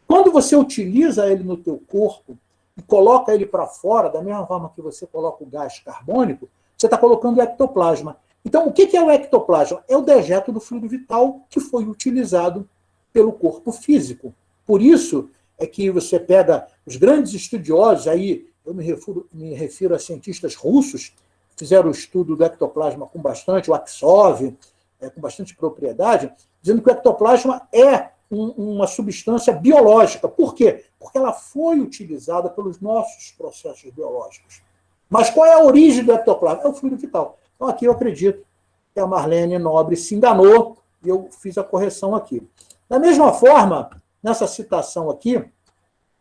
Quando você utiliza ele no teu corpo e coloca ele para fora, da mesma forma que você coloca o gás carbônico, você está colocando o ectoplasma. Então, o que é o ectoplasma? É o dejeto do fluido vital que foi utilizado pelo corpo físico. Por isso é que você pega os grandes estudiosos, aí eu me refiro a cientistas russos, que fizeram o estudo do ectoplasma com bastante, o Aksov, com bastante propriedade, dizendo que o ectoplasma é uma substância biológica. Por quê? Porque ela foi utilizada pelos nossos processos biológicos. Mas qual é a origem do ectoplasma? É o fluido vital. Então, aqui eu acredito que a Marlene Nobre se enganou e eu fiz a correção aqui. Da mesma forma, nessa citação aqui,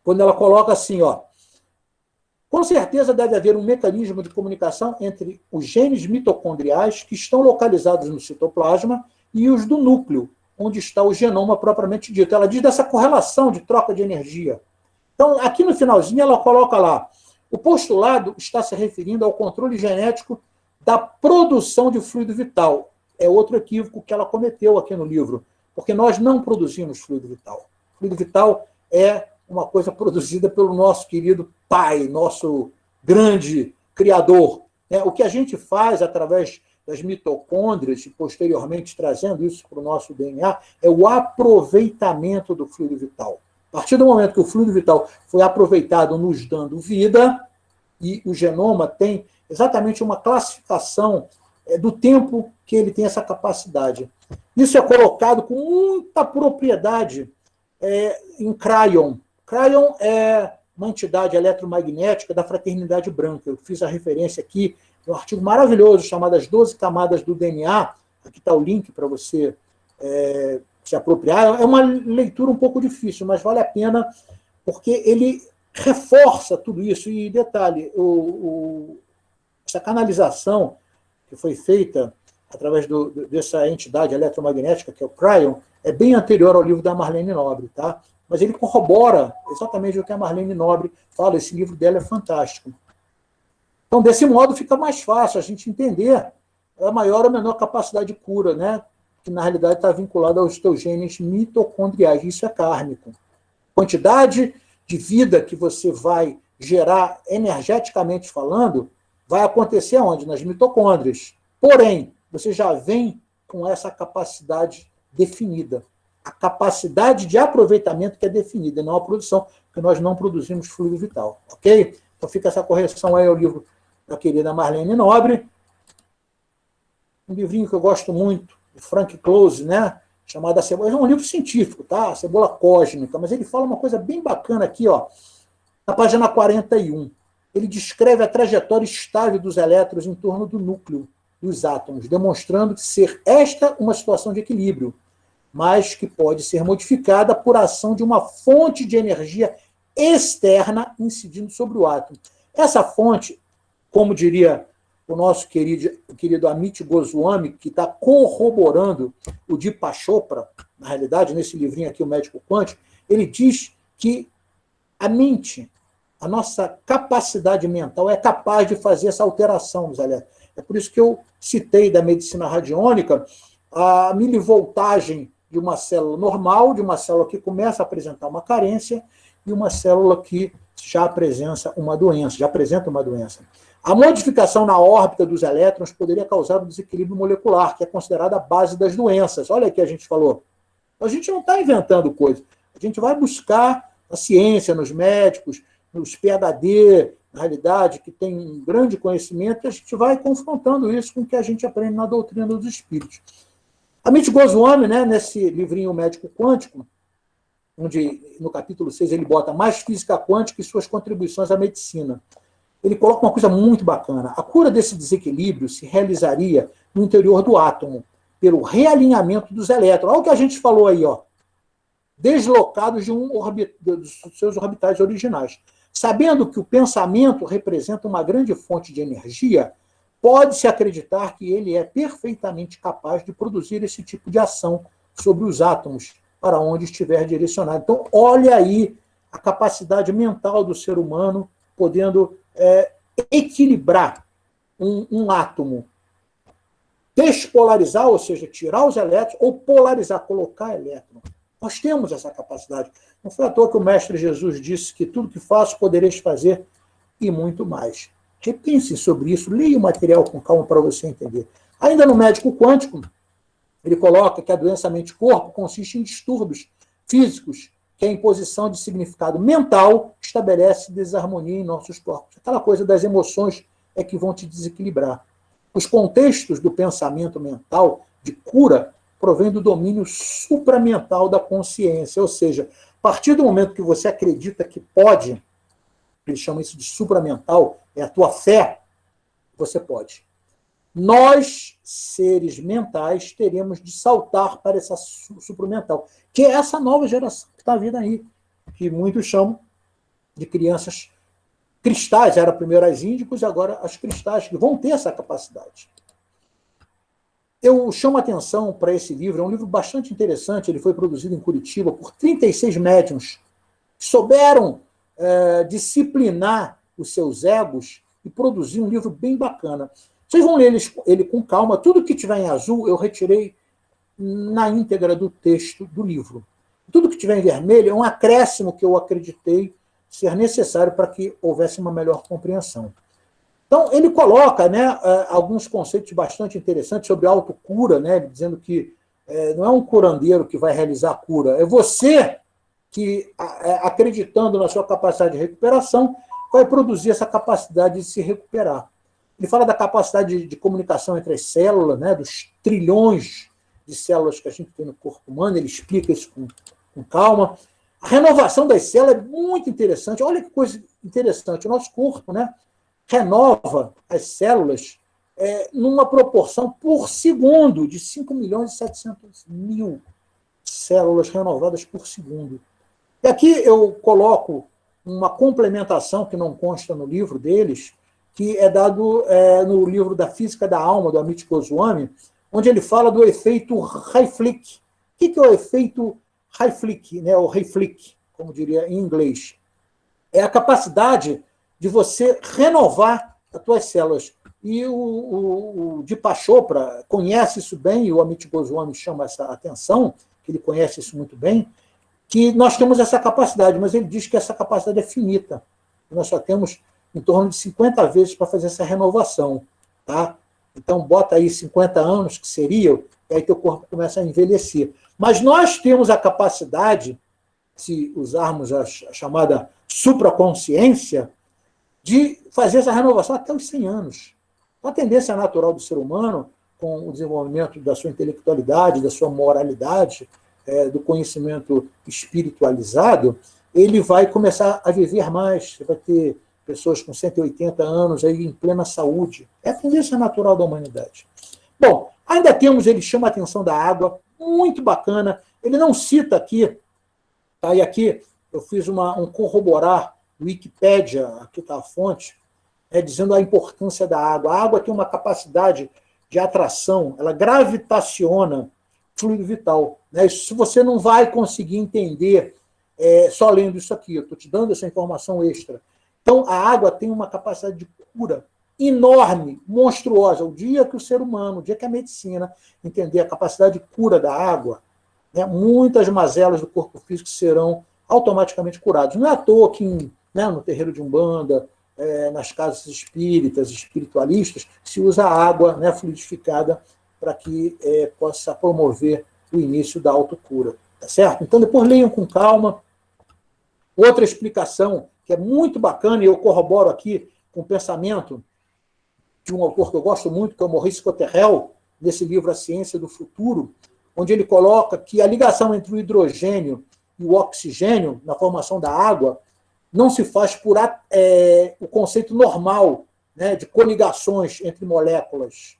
quando ela coloca assim, ó, com certeza deve haver um mecanismo de comunicação entre os genes mitocondriais que estão localizados no citoplasma e os do núcleo, onde está o genoma propriamente dito. Ela diz dessa correlação de troca de energia. Então, aqui no finalzinho, ela coloca lá, o postulado está se referindo ao controle genético da produção de fluido vital. É outro equívoco que ela cometeu aqui no livro, porque nós não produzimos fluido vital. Fluido vital é uma coisa produzida pelo nosso querido pai, nosso grande criador. O que a gente faz através das mitocôndrias, e posteriormente trazendo isso para o nosso DNA, é o aproveitamento do fluido vital. A partir do momento que o fluido vital foi aproveitado nos dando vida, e o genoma tem exatamente uma classificação do tempo que ele tem essa capacidade. Isso é colocado com muita propriedade em Cryon. Cryon é uma entidade eletromagnética da Fraternidade Branca. Eu fiz a referência aqui um artigo maravilhoso chamado As 12 Camadas do DNA. Aqui está o link para você se apropriar. É uma leitura um pouco difícil, mas vale a pena, porque ele reforça tudo isso. E detalhe, essa canalização que foi feita através dessa entidade eletromagnética, que é o Cryon, é bem anterior ao livro da Marlene Nobre, tá? Mas ele corrobora exatamente o que a Marlene Nobre fala. Esse livro dela é fantástico. Então, desse modo, fica mais fácil a gente entender a maior ou menor capacidade de cura, né? Que na realidade está vinculada aos teus genes mitocondriais. Isso é kármico. Quantidade de vida que você vai gerar energeticamente falando vai acontecer onde? Nas mitocôndrias. Porém, você já vem com essa capacidade definida. A capacidade de aproveitamento que é definida, não a produção, porque nós não produzimos fluido vital. Ok? Então fica essa correção aí ao livro da querida Marlene Nobre. Um livrinho que eu gosto muito, de Frank Close, né? Chamado A Cebola. É um livro científico, tá? A Cebola Cósmica, mas ele fala uma coisa bem bacana aqui, ó, na página 41. Ele descreve a trajetória estável dos elétrons em torno do núcleo dos átomos, demonstrando ser esta uma situação de equilíbrio, mas que pode ser modificada por ação de uma fonte de energia externa incidindo sobre o átomo. Essa fonte, como diria o nosso querido Amit Goswami, que está corroborando o Deepak Chopra, na realidade, nesse livrinho aqui, O Médico Quântico, ele diz que a mente, a nossa capacidade mental é capaz de fazer essa alteração nos elétrons. É por isso que eu citei da medicina radiônica a milivoltagem de uma célula normal, de uma célula que começa a apresentar uma carência, e uma célula que já apresenta uma doença. A modificação na órbita dos elétrons poderia causar um desequilíbrio molecular, que é considerado a base das doenças. Olha o que a gente falou. A gente não está inventando coisa. A gente vai buscar a ciência nos médicos, nos PhD, na realidade, que tem um grande conhecimento, e a gente vai confrontando isso com o que a gente aprende na doutrina dos espíritos. Amit Goswami, né, nesse livrinho Médico Quântico, onde no capítulo 6 ele bota mais física quântica e suas contribuições à medicina. Ele coloca uma coisa muito bacana. A cura desse desequilíbrio se realizaria no interior do átomo, pelo realinhamento dos elétrons. Olha o que a gente falou aí, ó. Deslocados dos seus orbitais originais. Sabendo que o pensamento representa uma grande fonte de energia, pode-se acreditar que ele é perfeitamente capaz de produzir esse tipo de ação sobre os átomos, para onde estiver direcionado. Então, olha aí a capacidade mental do ser humano podendo equilibrar um átomo, despolarizar, ou seja, tirar os elétrons, ou polarizar, colocar elétron. Nós temos essa capacidade. Não foi à toa que o Mestre Jesus disse que tudo que faço podereis fazer e muito mais. Repense sobre isso, leia o material com calma para você entender. Ainda no Médico Quântico, ele coloca que a doença mente-corpo consiste em distúrbios físicos, que a imposição de significado mental estabelece desarmonia em nossos corpos. Aquela coisa das emoções é que vão te desequilibrar. Os contextos do pensamento mental de cura provém do domínio supramental da consciência, ou seja, a partir do momento que você acredita que pode, ele chama isso de supramental, é a tua fé, você pode. Nós, seres mentais, teremos de saltar para essa supramental, que é essa nova geração que está vindo aí, que muitos chamam de crianças cristais. Era primeiro as índicos e agora as cristais, que vão ter essa capacidade. Eu chamo a atenção para esse livro, é um livro bastante interessante, ele foi produzido em Curitiba por 36 médiuns que souberam disciplinar os seus egos e produzir um livro bem bacana. Vocês vão ler ele com calma, tudo que tiver em azul eu retirei na íntegra do texto do livro. Tudo que tiver em vermelho é um acréscimo que eu acreditei ser necessário para que houvesse uma melhor compreensão. Então, ele coloca, né, alguns conceitos bastante interessantes sobre autocura, né, dizendo que não é um curandeiro que vai realizar a cura, é você que, acreditando na sua capacidade de recuperação, vai produzir essa capacidade de se recuperar. Ele fala da capacidade de comunicação entre as células, né, dos trilhões de células que a gente tem no corpo humano, ele explica isso com calma. A renovação das células é muito interessante. Olha que coisa interessante. O nosso corpo, né, renova as células numa proporção por segundo de 5.700.000 células renovadas por segundo. E aqui eu coloco uma complementação que não consta no livro deles, que é dado no livro da Física da Alma, do Amit Goswami, onde ele fala do efeito Hayflick. O que é o efeito Hayflick, né, ou Hayflick, como diria em inglês? É a capacidade de você renovar as tuas células. E o Deepak Chopra conhece isso bem, e o Amit Goswami chama essa atenção, que ele conhece isso muito bem, que nós temos essa capacidade, mas ele diz que essa capacidade é finita. Nós só temos em torno de 50 vezes para fazer essa renovação. Tá? Então, bota aí 50 anos, que seria, e aí teu corpo começa a envelhecer. Mas nós temos a capacidade, se usarmos a chamada supraconsciência, de fazer essa renovação até os 100 anos. A tendência natural do ser humano, com o desenvolvimento da sua intelectualidade, da sua moralidade, do conhecimento espiritualizado, ele vai começar a viver mais. Você vai ter pessoas com 180 anos aí em plena saúde. É a tendência natural da humanidade. Bom, ainda temos, ele chama a atenção da água, muito bacana. Ele não cita aqui, tá? E aqui eu fiz um corroborar do Wikipédia, aqui está a fonte, dizendo a importância da água. A água tem uma capacidade de atração, ela gravitaciona fluido vital. Né? Isso você não vai conseguir entender só lendo isso aqui. Eu estou te dando essa informação extra. Então, a água tem uma capacidade de cura enorme, monstruosa. O dia que o ser humano, o dia que a medicina entender a capacidade de cura da água, né, muitas mazelas do corpo físico serão automaticamente curadas. Não é à toa que no terreiro de Umbanda, nas casas espíritas, espiritualistas, se usa água, né, fluidificada para que possa promover o início da autocura. Tá certo? Então, depois leiam com calma. Outra explicação que é muito bacana, e eu corroboro aqui com o pensamento de um autor que eu gosto muito, que é o Maurice Cotterell, nesse livro A Ciência do Futuro, onde ele coloca que a ligação entre o hidrogênio e o oxigênio na formação da água não se faz por o conceito normal, né, de coligações entre moléculas.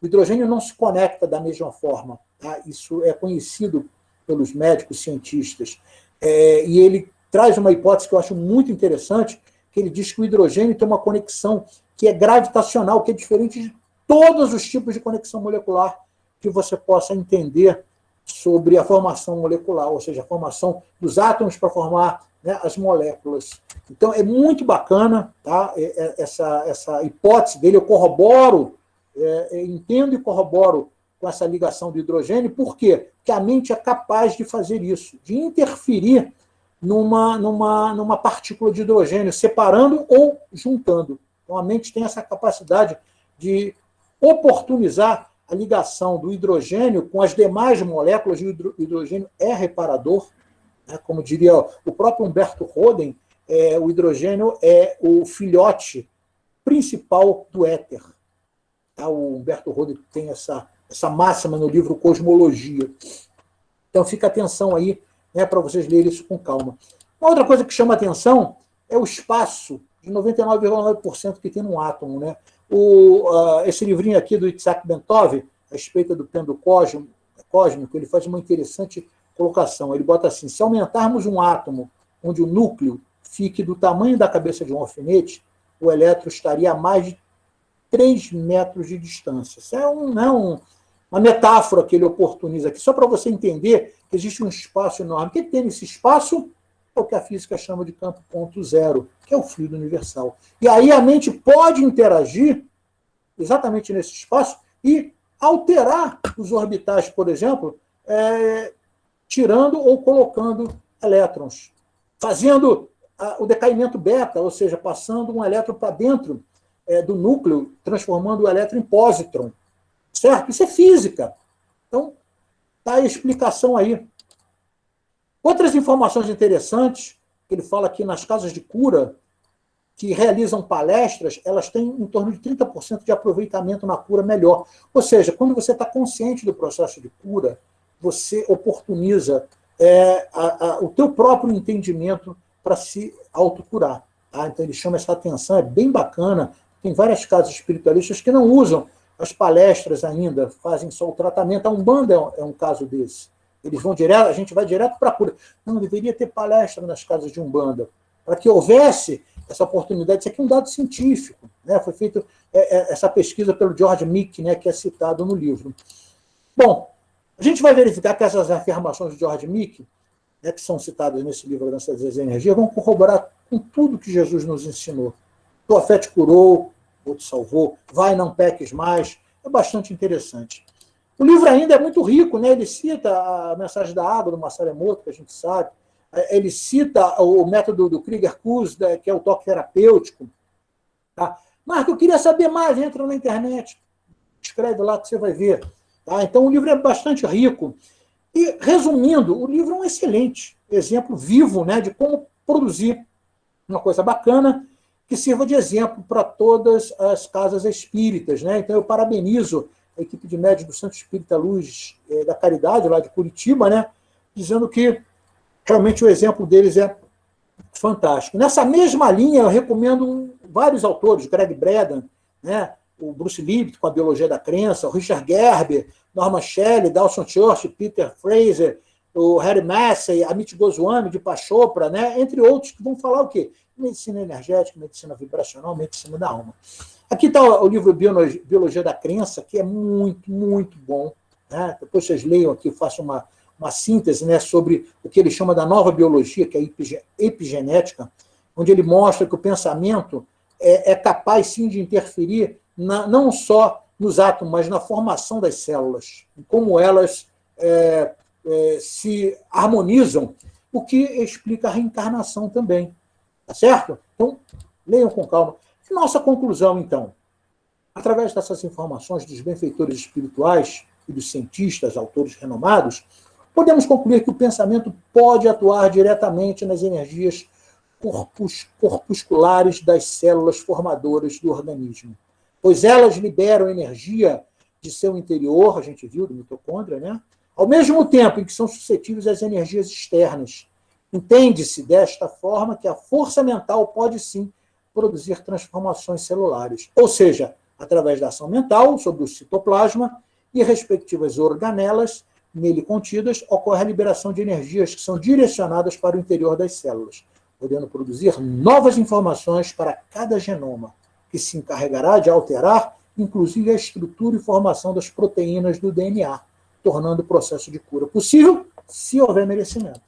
O hidrogênio não se conecta da mesma forma. Tá? Isso é conhecido pelos médicos cientistas. E ele traz uma hipótese que eu acho muito interessante, que ele diz que o hidrogênio tem uma conexão que é gravitacional, que é diferente de todos os tipos de conexão molecular que você possa entender sobre a formação molecular, ou seja, a formação dos átomos para formar, né, as moléculas. Então, é muito bacana, tá, essa hipótese dele. Eu corroboro, entendo e corroboro com essa ligação do hidrogênio. Por quê? Porque a mente é capaz de fazer isso, de interferir numa partícula de hidrogênio, separando ou juntando. Então, a mente tem essa capacidade de oportunizar a ligação do hidrogênio com as demais moléculas, e o hidrogênio é reparador. Né? Como diria o próprio Humberto Roden, o hidrogênio é o filhote principal do éter. Tá? O Humberto Roden tem essa máxima no livro Cosmologia. Então, fica atenção aí, né, para vocês lerem isso com calma. Uma outra coisa que chama atenção é o espaço de 99,9% que tem num átomo, né? Esse livrinho aqui do Isaac Bentov, A Respeito do Pêndulo Cósmico, ele faz uma interessante colocação. Ele bota assim: se aumentarmos um átomo onde o núcleo fique do tamanho da cabeça de um alfinete, o elétron estaria a mais de 3 metros de distância. Isso é uma metáfora que ele oportuniza aqui, só para você entender que existe um espaço enorme. O que tem nesse espaço é o que a física chama de campo ponto zero, que é o fluido universal. E aí a mente pode interagir exatamente nesse espaço e alterar os orbitais, por exemplo, tirando ou colocando elétrons, fazendo o decaimento beta, ou seja, passando um elétron para dentro do núcleo, transformando o elétron em pósitron. Certo? Isso é física. Então, está a explicação aí. Outras informações interessantes, que ele fala aqui nas casas de cura, que realizam palestras, elas têm em torno de 30% de aproveitamento na cura melhor. Ou seja, quando você está consciente do processo de cura, você oportuniza o teu próprio entendimento para se autocurar. Tá? Então, ele chama essa atenção, é bem bacana. Tem várias casas espiritualistas que não usam as palestras ainda, fazem só o tratamento. A Umbanda é um caso desse. Eles vão direto, a gente vai direto para a cura. Não, deveria ter palestra nas casas de Umbanda, para que houvesse essa oportunidade. Isso aqui é um dado científico, né? Foi feita essa pesquisa pelo George Meek, né, que é citado no livro. Bom, a gente vai verificar que essas afirmações de George Meek, né, que são citadas nesse livro, Danças das Energias, vão corroborar com tudo que Jesus nos ensinou. Tua fé te curou, ou te salvou, vai, não peques mais. É bastante interessante. O livro ainda é muito rico, né? Ele cita a mensagem da água do Masaru Emoto, que a gente sabe. Ele cita o método do Krieger-Kuss, que é o toque terapêutico. Tá? Marco, eu queria saber mais, entra na internet, escreve lá que você vai ver. Tá? Então, o livro é bastante rico. E, resumindo, o livro é um excelente exemplo vivo, né, de como produzir uma coisa bacana que sirva de exemplo para todas as casas espíritas. Né? Então, eu parabenizo a equipe de médios do Santo Espírita Luz da Caridade, lá de Curitiba, né, dizendo que realmente o exemplo deles é fantástico. Nessa mesma linha, eu recomendo vários autores, Greg Braden, né, o Bruce Lipton, com a Biologia da Crença, o Richard Gerber, Norman Shelley, Dawson Church, Peter Fraser, o Harry Massey, Amit Goswami, de Pachopra, né, entre outros, que vão falar o quê? Medicina energética, medicina vibracional, medicina da alma. Aqui está o livro Biologia da Crença, que é muito, muito bom. Né? Depois vocês leiam aqui, eu faço uma síntese, né, sobre o que ele chama da nova biologia, que é a epigenética, onde ele mostra que o pensamento é capaz, sim, de interferir não só nos átomos, mas na formação das células, como elas se harmonizam, o que explica a reencarnação também. Tá certo? Então, leiam com calma. Nossa conclusão, então. Através dessas informações dos benfeitores espirituais e dos cientistas, autores renomados, podemos concluir que o pensamento pode atuar diretamente nas energias corpusculares das células formadoras do organismo, pois elas liberam energia de seu interior, a gente viu, do mitocôndria, né? Ao mesmo tempo em que são suscetíveis às energias externas. Entende-se desta forma que a força mental pode, sim, produzir transformações celulares, ou seja, através da ação mental sobre o citoplasma e respectivas organelas nele contidas, ocorre a liberação de energias que são direcionadas para o interior das células, podendo produzir novas informações para cada genoma, que se encarregará de alterar, inclusive, a estrutura e formação das proteínas do DNA, tornando o processo de cura possível, se houver merecimento.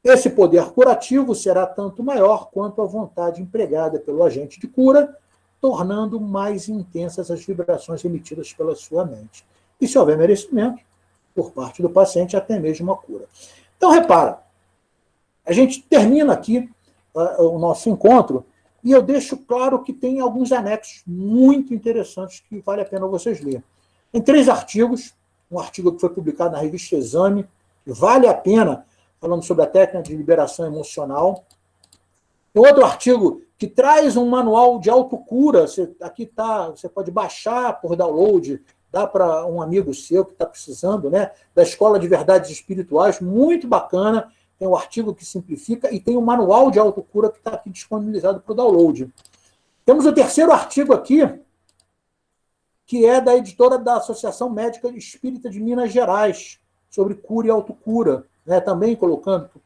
Esse poder curativo será tanto maior quanto a vontade empregada pelo agente de cura, tornando mais intensas as vibrações emitidas pela sua mente. E se houver merecimento, por parte do paciente, até mesmo a cura. Então, repara, a gente termina aqui o nosso encontro e eu deixo claro que tem alguns anexos muito interessantes que vale a pena vocês lerem. Tem 3 artigos, um artigo que foi publicado na revista Exame, que vale a pena, falando sobre a técnica de liberação emocional. Tem outro artigo que traz um manual de autocura. Aqui tá, você pode baixar por download, dá para um amigo seu que está precisando, né? Da Escola de Verdades Espirituais, muito bacana. tem o artigo que simplifica e tem o manual de autocura que está aqui disponibilizado para o download. Temos o terceiro artigo aqui, que é da editora da Associação Médica Espírita de Minas Gerais, sobre cura e autocura, né? Também colocando que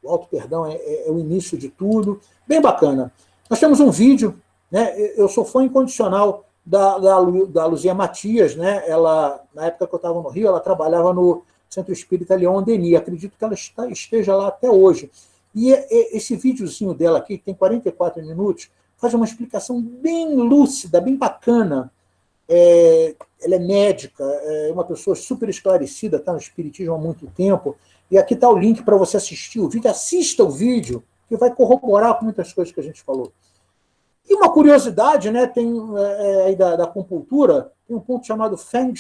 o auto-perdão é o início de tudo. Bem bacana. Nós temos um vídeo, né? Eu sou fã incondicional da Luzia Matias, né? Ela, na época que eu estava no Rio, ela trabalhava no Centro Espírita Leon Denis. Acredito que ela esteja lá até hoje. E esse videozinho dela aqui, que tem 44 minutos, faz uma explicação bem lúcida, bem bacana. Ela é médica, é uma pessoa super esclarecida, está no espiritismo há muito tempo, e aqui está o link para você assistir o vídeo. Assista o vídeo, que vai corroborar com muitas coisas que a gente falou. E uma curiosidade, né, tem aí da acupuntura, tem um ponto chamado Feng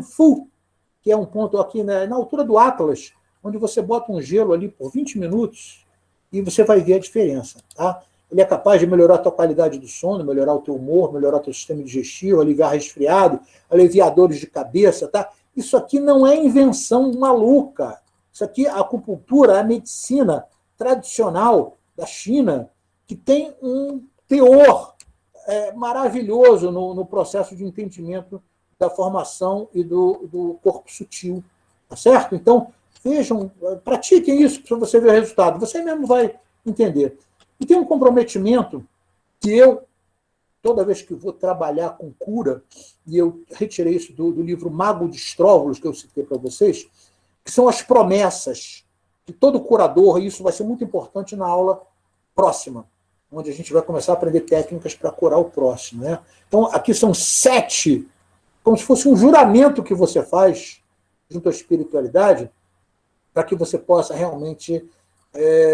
Fu, que é um ponto aqui, né, na altura do Atlas, onde você bota um gelo ali por 20 minutos e você vai ver a diferença, tá? Ele é capaz de melhorar a tua qualidade do sono, melhorar o teu humor, melhorar o teu sistema digestivo, aliviar resfriado, aliviar dores de cabeça, tá? Isso aqui não é invenção maluca. Isso aqui, a acupuntura, a medicina tradicional da China, que tem um teor maravilhoso no processo de entendimento da formação e do corpo sutil, tá certo? Então, vejam, pratiquem isso para você ver o resultado. Você mesmo vai entender. E tem um comprometimento que eu, toda vez que vou trabalhar com cura, e eu retirei isso do livro Mago de Estróvulos, que eu citei para vocês, que são as promessas de todo curador, e isso vai ser muito importante na aula próxima, onde a gente vai começar a aprender técnicas para curar o próximo, né? Então, aqui são 7, como se fosse um juramento que você faz junto à espiritualidade, para que você possa realmente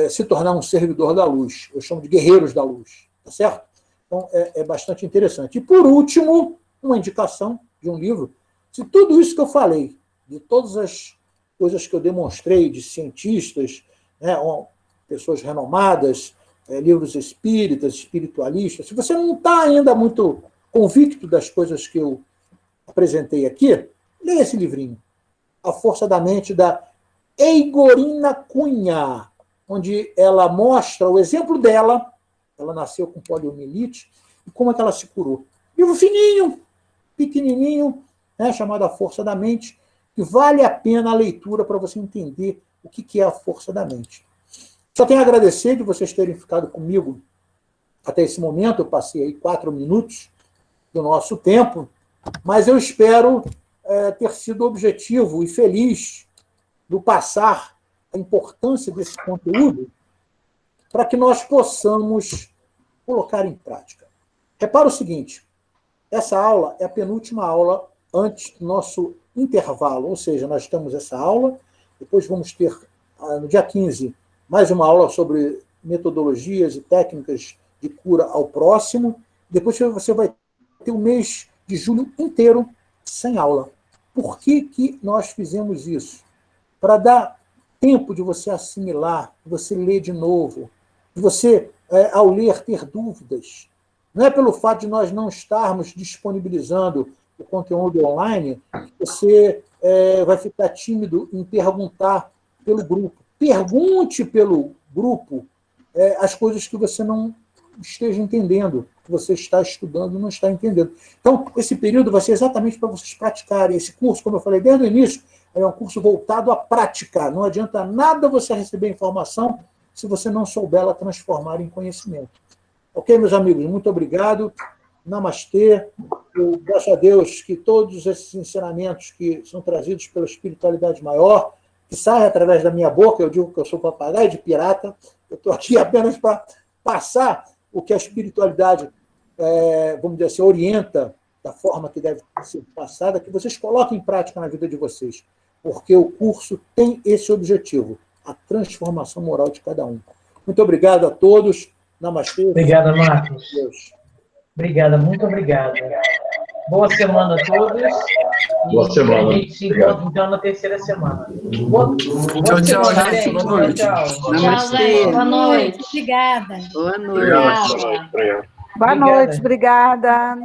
se tornar um servidor da luz. Eu chamo de guerreiros da luz, tá certo? Então, é bastante interessante. E, por último, uma indicação de um livro. Se tudo isso que eu falei, de todas as coisas que eu demonstrei, de cientistas, né, pessoas renomadas, livros espíritas, espiritualistas, se você não está ainda muito convicto das coisas que eu apresentei aqui, leia esse livrinho, A Força da Mente, da Eigorina Cunha, onde ela mostra o exemplo dela. Ela nasceu com poliomielite, e como é que ela se curou. Livro fininho, pequenininho, né, chamado A Força da Mente, que vale a pena a leitura para você entender o que é a força da mente. Só tenho a agradecer de vocês terem ficado comigo até esse momento. Eu passei aí 4 minutos do nosso tempo, mas eu espero ter sido objetivo e feliz do passar a importância desse conteúdo para que nós possamos colocar em prática. Repara o seguinte, essa aula é a penúltima aula antes do nosso intervalo, ou seja, nós temos essa aula, depois vamos ter, no dia 15, mais uma aula sobre metodologias e técnicas de cura ao próximo, depois você vai ter o mês de julho inteiro sem aula. Por que nós fizemos isso? Para dar tempo de você assimilar, de você ler de novo, de você, ao ler, ter dúvidas. Não é pelo fato de nós não estarmos disponibilizando o conteúdo online, você vai ficar tímido em perguntar pelo grupo. Pergunte pelo grupo as coisas que você não esteja entendendo, que você está estudando e não está entendendo. Então, esse período vai ser exatamente para vocês praticarem. Esse curso, como eu falei desde o início, é um curso voltado a praticar. Não adianta nada você receber informação se você não souber ela transformar em conhecimento. Ok, meus amigos? Muito obrigado. Namastê. Eu peço a Deus que todos esses ensinamentos que são trazidos pela espiritualidade maior, que saem através da minha boca, eu digo que eu sou papagaio de pirata, eu estou aqui apenas para passar o que a espiritualidade, vamos dizer assim, orienta da forma que deve ser passada, que vocês coloquem em prática na vida de vocês, porque o curso tem esse objetivo, a transformação moral de cada um. Muito obrigado a todos. Namastê. Obrigado, Marcos. Obrigada, muito obrigado. Boa semana a todos. Boa semana. A gente se encontra, então, na terceira semana. Tchau, tchau, gente. Boa noite. Namastê. Boa noite. Obrigada. Boa noite. Obrigado. Boa noite. Obrigada.